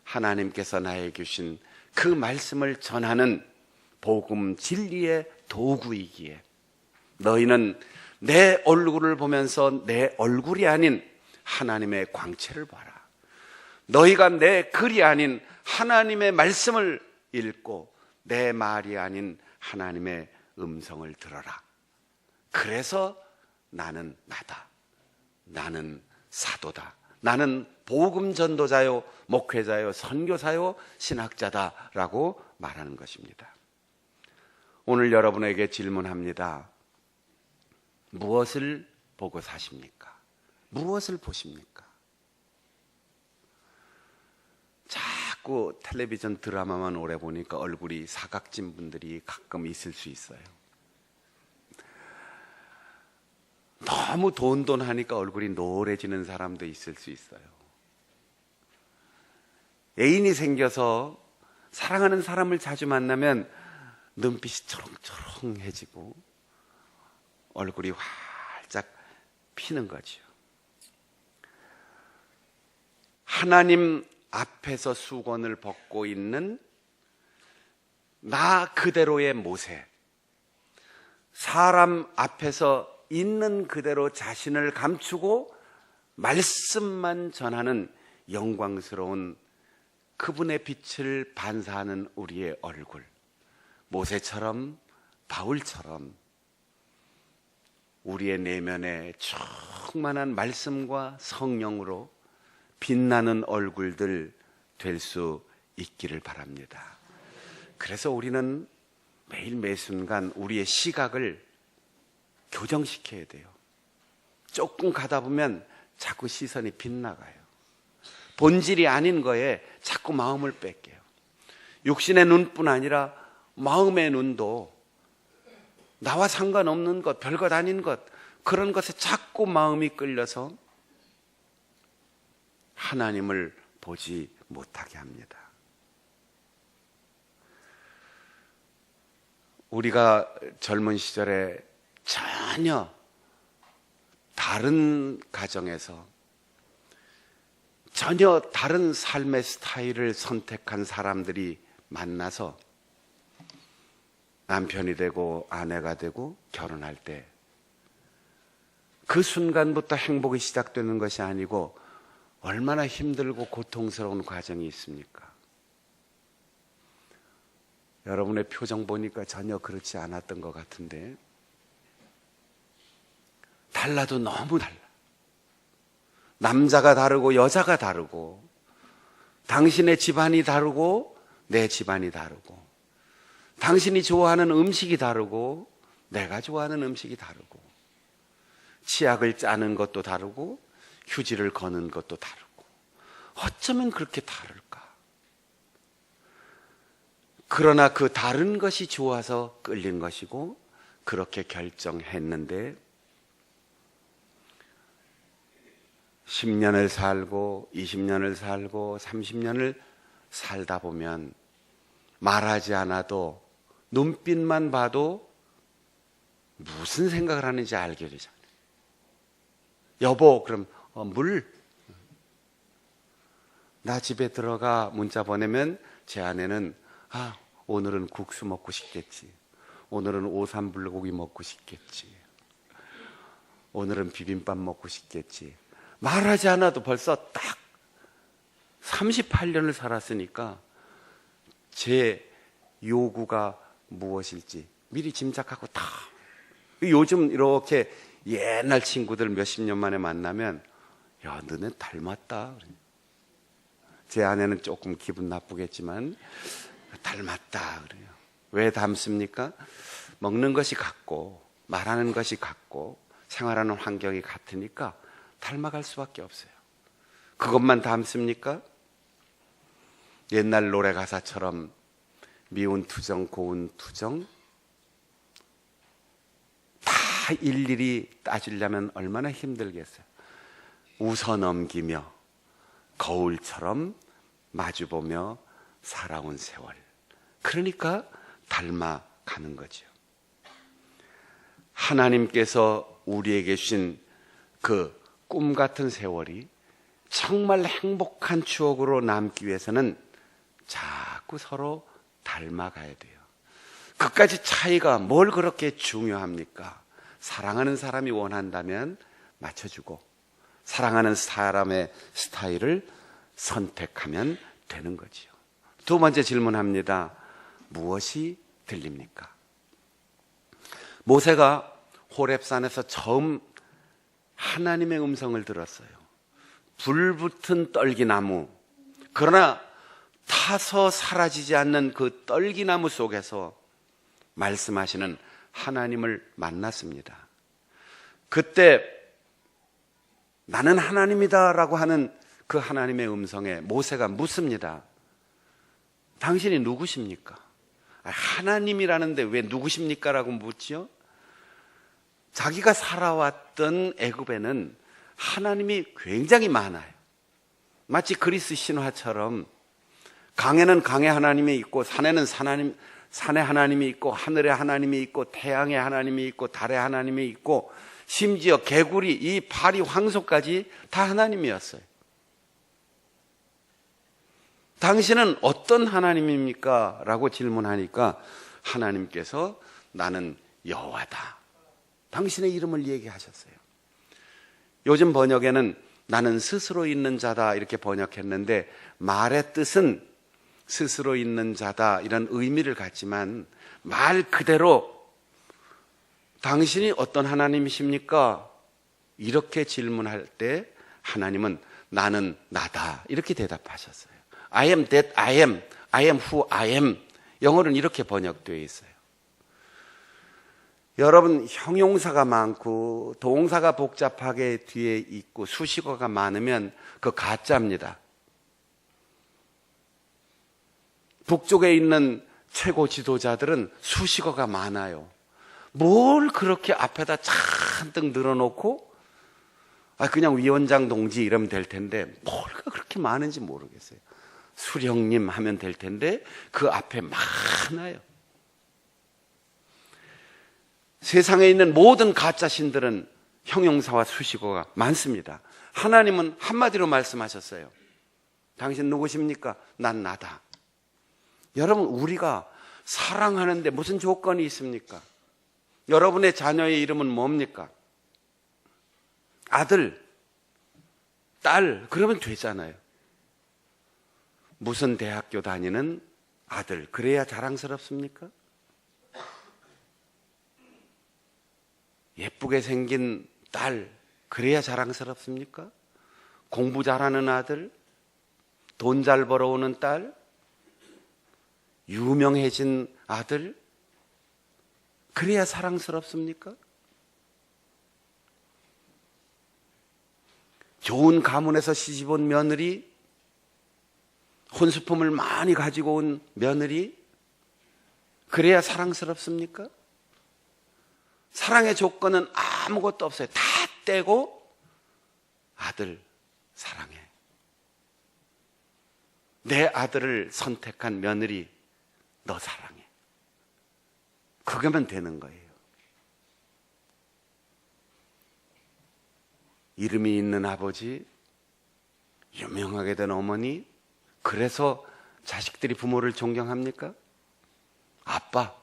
하나님께서 나에게 주신 그 말씀을 전하는 복음 진리의 도구이기에 너희는 내 얼굴을 보면서 내 얼굴이 아닌 하나님의 광채를 봐라. 너희가 내 글이 아닌 하나님의 말씀을 읽고 내 말이 아닌 하나님의 음성을 들어라. 그래서 나는 나다. 나는 사도다. 나는 복음 전도자요, 목회자요, 선교사요, 신학자다라고 말하는 것입니다. 오늘 여러분에게 질문합니다. 무엇을 보고 사십니까? 무엇을 보십니까? 자꾸 텔레비전 드라마만 오래 보니까 얼굴이 사각진 분들이 가끔 있을 수 있어요. 너무 돈 하니까 얼굴이 노래지는 사람도 있을 수 있어요. 애인이 생겨서 사랑하는 사람을 자주 만나면 눈빛이 초롱초롱해지고 얼굴이 활짝 피는 거죠. 하나님 앞에서 수건을 벗고 있는 나 그대로의 모세, 사람 앞에서 있는 그대로 자신을 감추고 말씀만 전하는 영광스러운 그분의 빛을 반사하는 우리의 얼굴, 모세처럼 바울처럼 우리의 내면에 충만한 말씀과 성령으로 빛나는 얼굴들 될 수 있기를 바랍니다. 그래서 우리는 매일 매순간 우리의 시각을 교정시켜야 돼요. 조금 가다 보면 자꾸 시선이 빗나가요. 본질이 아닌 거에 자꾸 마음을 뺏겨요. 육신의 눈뿐 아니라 마음의 눈도 나와 상관없는 것, 별것 아닌 것, 그런 것에 자꾸 마음이 끌려서 하나님을 보지 못하게 합니다. 우리가 젊은 시절에 전혀 다른 가정에서 전혀 다른 삶의 스타일을 선택한 사람들이 만나서 남편이 되고 아내가 되고 결혼할 때 그 순간부터 행복이 시작되는 것이 아니고 얼마나 힘들고 고통스러운 과정이 있습니까? 여러분의 표정 보니까 전혀 그렇지 않았던 것 같은데, 달라도 너무 달라. 남자가 다르고 여자가 다르고, 당신의 집안이 다르고 내 집안이 다르고, 당신이 좋아하는 음식이 다르고 내가 좋아하는 음식이 다르고, 치약을 짜는 것도 다르고 휴지를 거는 것도 다르고, 어쩌면 그렇게 다를까? 그러나 그 다른 것이 좋아서 끌린 것이고 그렇게 결정했는데 10년을 살고 20년을 살고 30년을 살다 보면 말하지 않아도 눈빛만 봐도 무슨 생각을 하는지 알게 되잖아요. 여보, 그럼 물. 나 집에 들어가 문자 보내면 제 아내는 오늘은 국수 먹고 싶겠지. 오늘은 오삼불고기 먹고 싶겠지. 오늘은 비빔밥 먹고 싶겠지. 말하지 않아도 벌써 딱 38년을 살았으니까 제 요구가 무엇일지 미리 짐작하고 다. 요즘 이렇게 옛날 친구들 몇십 년 만에 만나면 야, 너네 닮았다. 제 아내는 조금 기분 나쁘겠지만 닮았다 그래요. 왜 닮습니까? 먹는 것이 같고 말하는 것이 같고 생활하는 환경이 같으니까 닮아갈 수밖에 없어요. 그것만 닮습니까? 옛날 노래 가사처럼 미운 투정 고운 투정 다 일일이 따지려면 얼마나 힘들겠어요. 웃어넘기며 거울처럼 마주보며 살아온 세월. 그러니까 닮아가는 거죠. 하나님께서 우리에게 주신 그 꿈 같은 세월이 정말 행복한 추억으로 남기 위해서는 자꾸 서로 닮아가야 돼요. 그까지 차이가 뭘 그렇게 중요합니까? 사랑하는 사람이 원한다면 맞춰주고 사랑하는 사람의 스타일을 선택하면 되는 거지요. 두 번째 질문합니다. 무엇이 들립니까? 모세가 호렙산에서 처음 하나님의 음성을 들었어요. 불붙은 떨기나무. 그러나 타서 사라지지 않는 그 떨기나무 속에서 말씀하시는 하나님을 만났습니다. 그때 나는 하나님이다라고 하는 그 하나님의 음성에 모세가 묻습니다. 당신이 누구십니까? 하나님이라는데 왜 누구십니까? 라고 묻죠. 자기가 살아왔던 애굽에는 하나님이 굉장히 많아요. 마치 그리스 신화처럼 강에는 강의 하나님이 있고 산에는 산의 하나님이 있고 하늘의 하나님이 있고 태양의 하나님이 있고 달의 하나님이 있고 심지어 개구리 이 파리 황소까지 다 하나님이었어요. 당신은 어떤 하나님입니까? 라고 질문하니까 하나님께서 나는 여호와다. 당신의 이름을 얘기하셨어요. 요즘 번역에는 나는 스스로 있는 자다 이렇게 번역했는데 말의 뜻은 스스로 있는 자다 이런 의미를 갖지만 말 그대로 당신이 어떤 하나님이십니까? 이렇게 질문할 때 하나님은 나는 나다 이렇게 대답하셨어요. I am that I am. I am who I am. 영어로는 이렇게 번역되어 있어요. 여러분 형용사가 많고 동사가 복잡하게 뒤에 있고 수식어가 많으면 그 가짜입니다. 북쪽에 있는 최고 지도자들은 수식어가 많아요. 뭘 그렇게 앞에다 잔뜩 늘어놓고 그냥 위원장 동지 이러면 될 텐데 뭘가 그렇게 많은지 모르겠어요. 수령님 하면 될 텐데 그 앞에 많아요. 세상에 있는 모든 가짜 신들은 형용사와 수식어가 많습니다. 하나님은 한마디로 말씀하셨어요. 당신 누구십니까? 난 나다. 여러분 우리가 사랑하는데 무슨 조건이 있습니까? 여러분의 자녀의 이름은 뭡니까? 아들, 딸 그러면 되잖아요. 무슨 대학교 다니는 아들 그래야 자랑스럽습니까? 예쁘게 생긴 딸 그래야 자랑스럽습니까? 공부 잘하는 아들, 돈 잘 벌어오는 딸, 유명해진 아들 그래야 사랑스럽습니까? 좋은 가문에서 시집온 며느리, 혼수품을 많이 가지고 온 며느리 그래야 사랑스럽습니까? 사랑의 조건은 아무것도 없어요. 다 떼고 아들 사랑해. 내 아들을 선택한 며느리 너 사랑해. 그거면 되는 거예요. 이름이 있는 아버지, 유명하게 된 어머니, 그래서 자식들이 부모를 존경합니까? 아빠,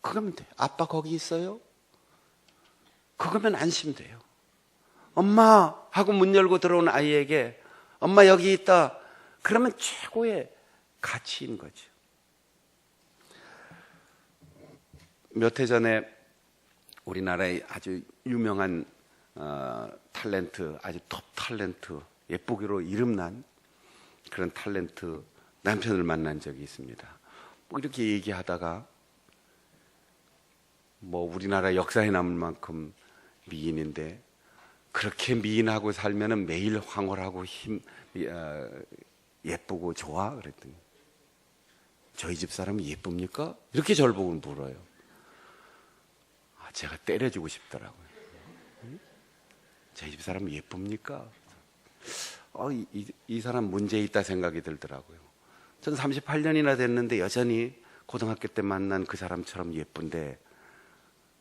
그거면 돼요. 아빠 거기 있어요? 그거면 안심돼요. 엄마 하고 문 열고 들어온 아이에게 엄마 여기 있다. 그러면 최고의 가치인 거죠. 몇 해 전에 우리나라의 아주 유명한 탤런트, 아주 톱 탤런트, 예쁘기로 이름난 그런 탤런트 남편을 만난 적이 있습니다. 뭐 이렇게 얘기하다가 뭐 우리나라 역사에 남을 만큼 미인인데 그렇게 미인하고 살면은 매일 황홀하고 예쁘고 좋아? 그랬더니 저희 집 사람이 예쁩니까? 이렇게 저를 보고 물어요. 제가 때려주고 싶더라고요. 제 집사람 예쁩니까? 이 사람 문제 있다 생각이 들더라고요. 전 38년이나 됐는데 여전히 고등학교 때 만난 그 사람처럼 예쁜데,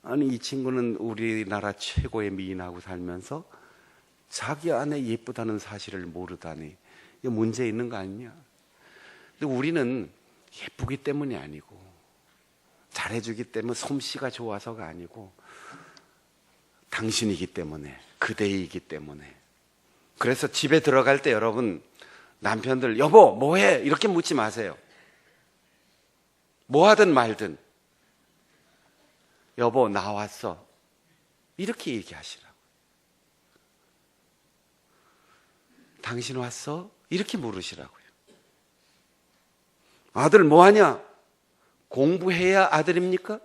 아니 이 친구는 우리나라 최고의 미인하고 살면서 자기 아내 예쁘다는 사실을 모르다니, 이게 문제 있는 거 아니냐? 근데 우리는 예쁘기 때문이 아니고, 잘해주기 때문에, 솜씨가 좋아서가 아니고, 당신이기 때문에, 그대이기 때문에. 그래서 집에 들어갈 때 여러분, 남편들 여보 뭐해? 이렇게 묻지 마세요. 뭐 하든 말든 여보 나왔어, 이렇게 얘기하시라고. 당신 왔어? 이렇게 물으시라고요. 아들 뭐하냐? 공부해야 아들입니까?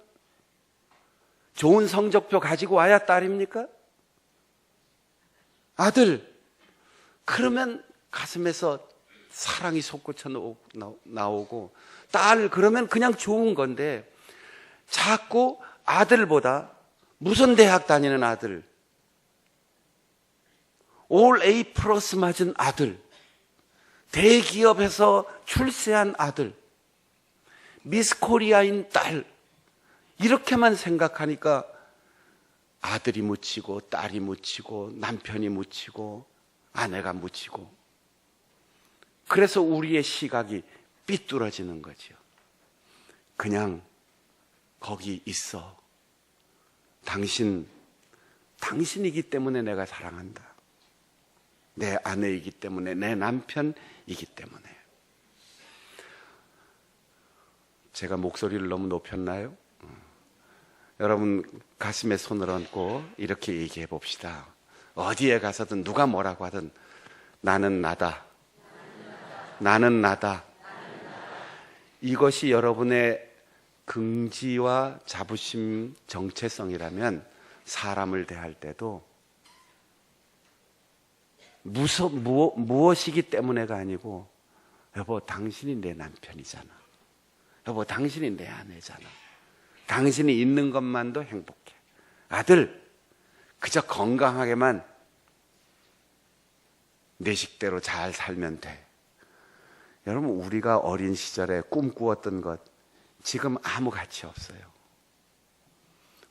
좋은 성적표 가지고 와야 딸입니까? 아들, 그러면 가슴에서 사랑이 솟구쳐 나오고, 딸 그러면 그냥 좋은 건데, 자꾸 아들보다, 무슨 대학 다니는 아들, 올 A 플러스 맞은 아들, 대기업에서 출세한 아들, 미스 코리아인 딸, 이렇게만 생각하니까 아들이 묻히고 딸이 묻히고 남편이 묻히고 아내가 묻히고, 그래서 우리의 시각이 삐뚤어지는 거죠. 그냥 거기 있어. 당신이기 때문에 내가 사랑한다. 내 아내이기 때문에, 내 남편이기 때문에. 제가 목소리를 너무 높였나요? 여러분 가슴에 손을 얹고 이렇게 얘기해 봅시다. 어디에 가서든 누가 뭐라고 하든 나는 나다. 나는 나다. 이것이 여러분의 긍지와 자부심, 정체성이라면 사람을 대할 때도 무엇이기 때문에가 아니고, 여보 당신이 내 남편이잖아. 여보 당신이 내 아내잖아. 당신이 있는 것만도 행복해. 아들, 그저 건강하게만 내 식대로 잘 살면 돼. 여러분 우리가 어린 시절에 꿈꾸었던 것 지금 아무 가치 없어요.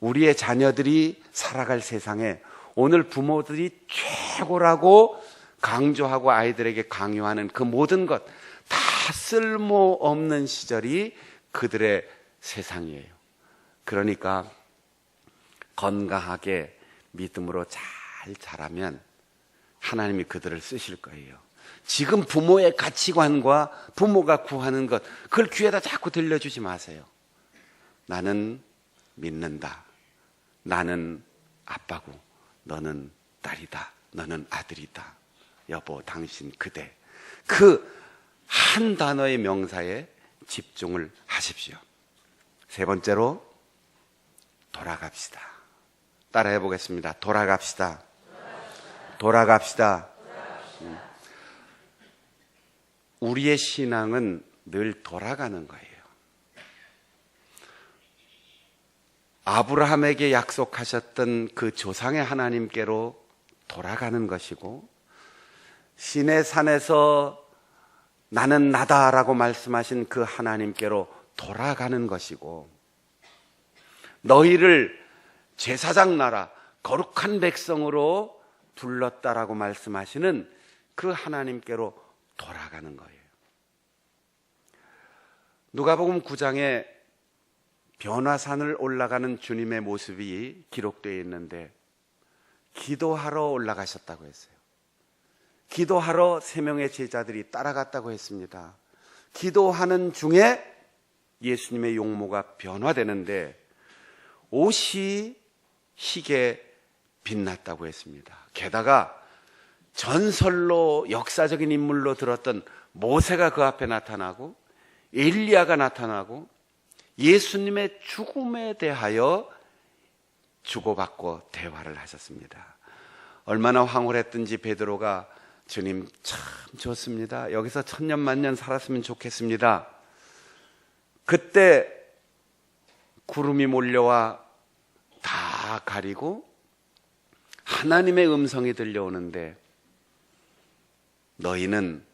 우리의 자녀들이 살아갈 세상에 오늘 부모들이 최고라고 강조하고 아이들에게 강요하는 그 모든 것 다 쓸모없는 시절이 그들의 세상이에요. 그러니까 건강하게 믿음으로 잘 자라면 하나님이 그들을 쓰실 거예요. 지금 부모의 가치관과 부모가 구하는 것, 그걸 귀에다 자꾸 들려주지 마세요. 나는 믿는다. 나는 아빠고 너는 딸이다. 너는 아들이다. 여보, 당신, 그대. 그 한 단어의 명사에 집중을 하십시오. 세 번째로 돌아갑시다. 따라해 보겠습니다. 돌아갑시다. 돌아갑시다. 우리의 신앙은 늘 돌아가는 거예요. 아브라함에게 약속하셨던 그 조상의 하나님께로 돌아가는 것이고, 시내 산에서 나는 나다라고 말씀하신 그 하나님께로 돌아가는 것이고, 너희를 제사장 나라, 거룩한 백성으로 불렀다라고 말씀하시는 그 하나님께로 돌아가는 거예요. 누가복음 9장에 변화산을 올라가는 주님의 모습이 기록되어 있는데, 기도하러 올라가셨다고 했어요. 기도하러 3명의 제자들이 따라갔다고 했습니다. 기도하는 중에 예수님의 용모가 변화되는데 옷이 희게 빛났다고 했습니다. 게다가 전설로 역사적인 인물로 들었던 모세가 그 앞에 나타나고 엘리야가 나타나고 예수님의 죽음에 대하여 주고받고 대화를 하셨습니다. 얼마나 황홀했든지 베드로가 주님 참 좋습니다. 여기서 천년 만년 살았으면 좋겠습니다. 그때 구름이 몰려와 다 가리고 하나님의 음성이 들려오는데 너희는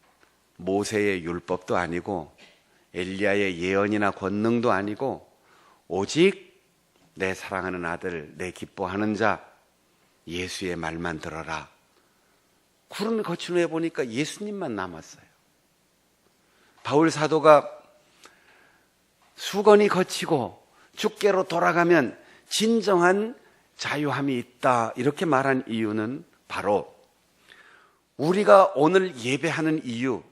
모세의 율법도 아니고 엘리야의 예언이나 권능도 아니고 오직 내 사랑하는 아들, 내 기뻐하는 자 예수의 말만 들어라. 구름이 거친 후에 보니까 예수님만 남았어요. 바울 사도가 수건이 거치고 주께로 돌아가면 진정한 자유함이 있다 이렇게 말한 이유는 바로 우리가 오늘 예배하는 이유,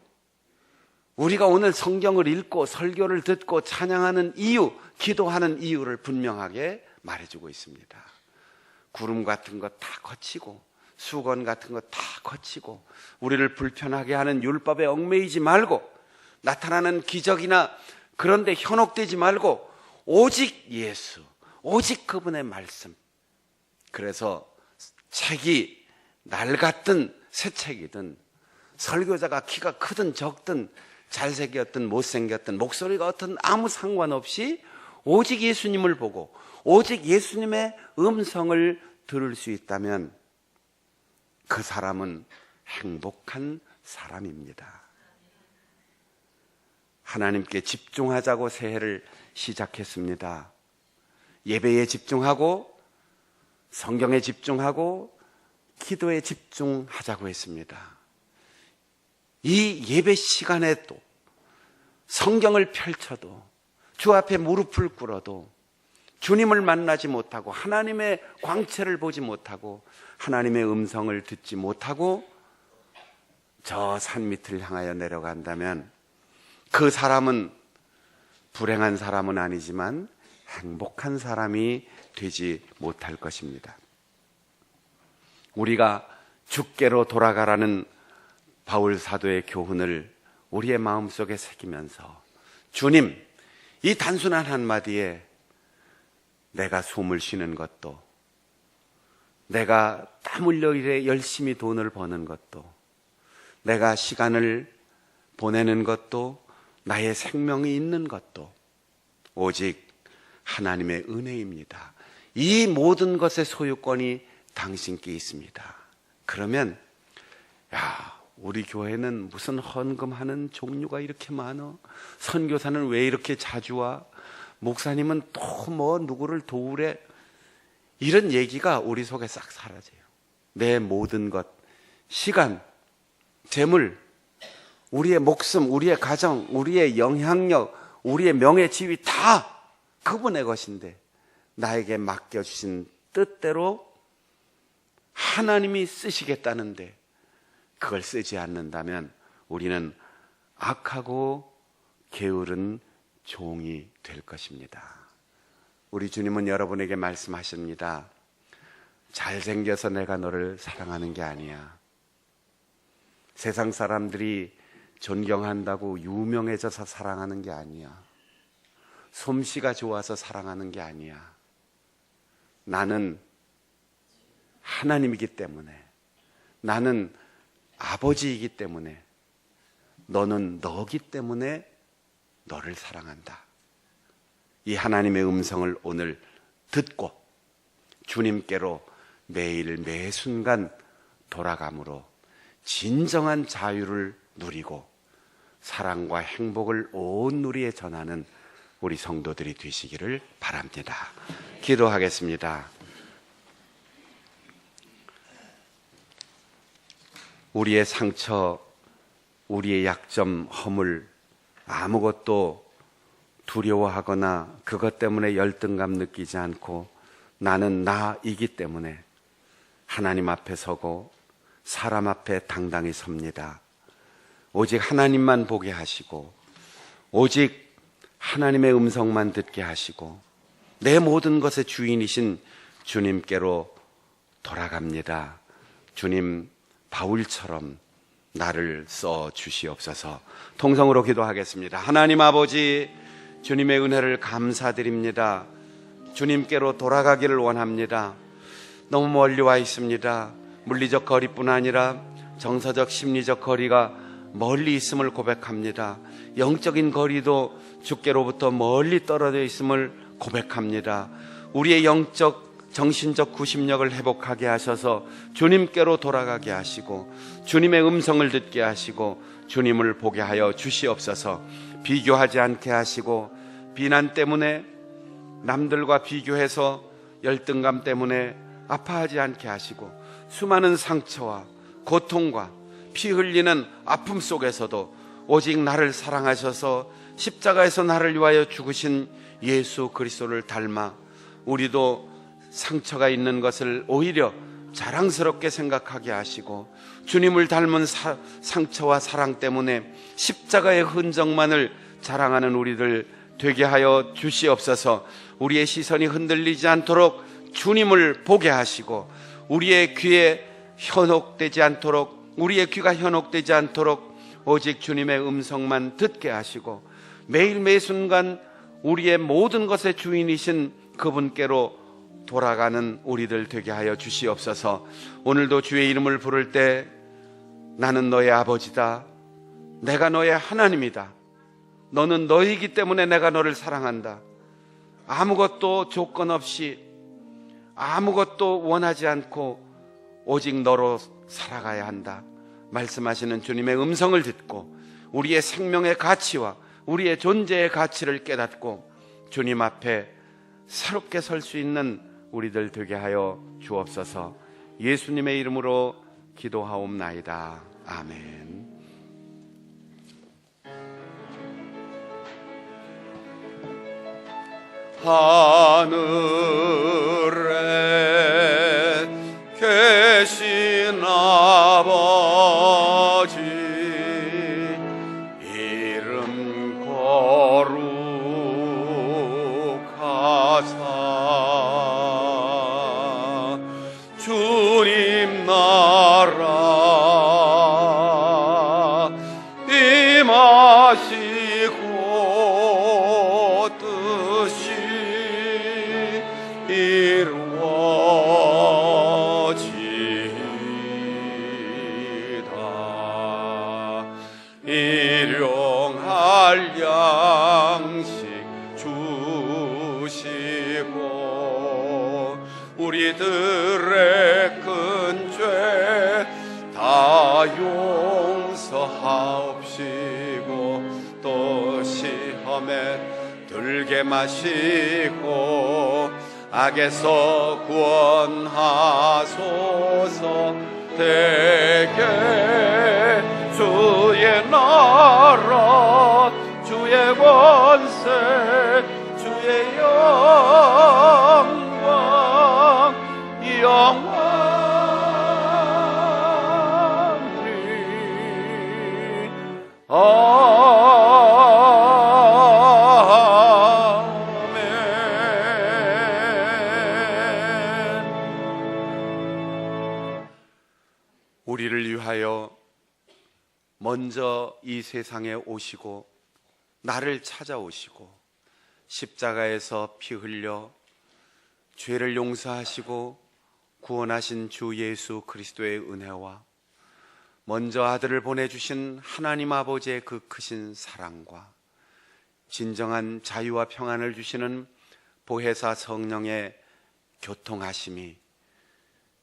우리가 오늘 성경을 읽고 설교를 듣고 찬양하는 이유, 기도하는 이유를 분명하게 말해주고 있습니다. 구름 같은 거 다 거치고 수건 같은 거 다 거치고 우리를 불편하게 하는 율법에 얽매이지 말고 나타나는 기적이나 그런 데 현혹되지 말고 오직 예수, 오직 그분의 말씀. 그래서 책이 낡았든 새 책이든 설교자가 키가 크든 적든 잘생겼든 못생겼든 목소리가 어떤 아무 상관없이 오직 예수님을 보고 오직 예수님의 음성을 들을 수 있다면 그 사람은 행복한 사람입니다. 하나님께 집중하자고 새해를 시작했습니다. 예배에 집중하고 성경에 집중하고 기도에 집중하자고 했습니다. 이 예배 시간에도 성경을 펼쳐도 주 앞에 무릎을 꿇어도 주님을 만나지 못하고 하나님의 광채를 보지 못하고 하나님의 음성을 듣지 못하고 저 산 밑을 향하여 내려간다면 그 사람은 불행한 사람은 아니지만 행복한 사람이 되지 못할 것입니다. 우리가 주께로 돌아가라는 바울 사도의 교훈을 우리의 마음속에 새기면서 주님, 이 단순한 한마디에 내가 숨을 쉬는 것도, 내가 땀 흘려 일에 열심히 돈을 버는 것도, 내가 시간을 보내는 것도, 나의 생명이 있는 것도 오직 하나님의 은혜입니다. 이 모든 것의 소유권이 당신께 있습니다. 그러면 우리 교회는 무슨 헌금하는 종류가 이렇게 많아? 선교사는 왜 이렇게 자주 와? 목사님은 또 뭐 누구를 도우래? 이런 얘기가 우리 속에 싹 사라져요. 내 모든 것, 시간, 재물, 우리의 목숨, 우리의 가정, 우리의 영향력, 우리의 명예, 지위 다 그분의 것인데 나에게 맡겨주신 뜻대로 하나님이 쓰시겠다는데 그걸 쓰지 않는다면 우리는 악하고 게으른 종이 될 것입니다. 우리 주님은 여러분에게 말씀하십니다. 잘생겨서 내가 너를 사랑하는 게 아니야. 세상 사람들이 존경한다고 유명해져서 사랑하는 게 아니야. 솜씨가 좋아서 사랑하는 게 아니야. 나는 하나님이기 때문에, 나는 아버지이기 때문에, 너는 너기 때문에 너를 사랑한다. 이 하나님의 음성을 오늘 듣고 주님께로 매일 매 순간 돌아감으로 진정한 자유를 누리고 사랑과 행복을 온 누리에 전하는 우리 성도들이 되시기를 바랍니다. 기도하겠습니다. 우리의 상처, 우리의 약점, 허물 아무것도 두려워하거나 그것 때문에 열등감 느끼지 않고 나는 나이기 때문에 하나님 앞에 서고 사람 앞에 당당히 섭니다. 오직 하나님만 보게 하시고 오직 하나님의 음성만 듣게 하시고 내 모든 것의 주인이신 주님께로 돌아갑니다. 주님, 바울처럼 나를 써 주시옵소서. 통성으로 기도하겠습니다. 하나님 아버지, 주님의 은혜를 감사드립니다. 주님께로 돌아가기를 원합니다. 너무 멀리 와 있습니다. 물리적 거리뿐 아니라 정서적, 심리적 거리가 멀리 있음을 고백합니다. 영적인 거리도 주께로부터 멀리 떨어져 있음을 고백합니다. 우리의 영적 정신적 구심력을 회복하게 하셔서 주님께로 돌아가게 하시고 주님의 음성을 듣게 하시고 주님을 보게 하여 주시옵소서. 비교하지 않게 하시고 비난 때문에 남들과 비교해서 열등감 때문에 아파하지 않게 하시고 수많은 상처와 고통과 피 흘리는 아픔 속에서도 오직 나를 사랑하셔서 십자가에서 나를 위하여 죽으신 예수 그리스도를 닮아 우리도 상처가 있는 것을 오히려 자랑스럽게 생각하게 하시고 주님을 닮은 상처와 사랑 때문에 십자가의 흔적만을 자랑하는 우리들 되게 하여 주시옵소서. 우리의 시선이 흔들리지 않도록 주님을 보게 하시고 우리의 귀에 현혹되지 않도록 우리의 귀가 현혹되지 않도록 오직 주님의 음성만 듣게 하시고 매일 매 순간 우리의 모든 것의 주인이신 그분께로 돌아가는 우리들 되게 하여 주시옵소서. 오늘도 주의 이름을 부를 때 나는 너의 아버지다, 내가 너의 하나님이다, 너는 너이기 때문에 내가 너를 사랑한다, 아무것도 조건 없이 아무것도 원하지 않고 오직 너로 살아가야 한다 말씀하시는 주님의 음성을 듣고 우리의 생명의 가치와 우리의 존재의 가치를 깨닫고 주님 앞에 새롭게 설 수 있는 우리들 되게 하여 주옵소서. 예수님의 이름으로 기도하옵나이다. 아멘. 하늘에 계신 아버지 이름 거룩하사 주님 나라 임하시고 뜻이 이루어지이다. 일용할 양식 주시고 우리들의 큰 죄 다 용서하옵시고 또 시험에 들게 마시고 악에서 구원하소서. 대개 주의 나라 주의 권세 주의 영광 영원히 우리를 위하여 먼저 이 세상에 오시고 나를 찾아오시고 십자가에서 피 흘려 죄를 용서하시고 구원하신 주 예수 그리스도의 은혜와 먼저 아들을 보내주신 하나님 아버지의 그 크신 사랑과 진정한 자유와 평안을 주시는 보혜사 성령의 교통하심이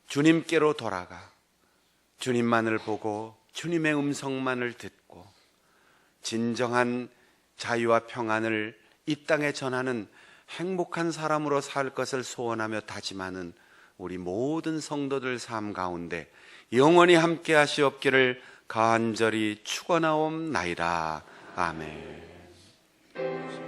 주님께로 돌아가 주님만을 보고 주님의 음성만을 듣고 진정한 자유와 평안을 이 땅에 전하는 행복한 사람으로 살 것을 소원하며 다짐하는 우리 모든 성도들 삶 가운데 영원히 함께 하시옵기를 간절히 축원하옵나이다. 아멘.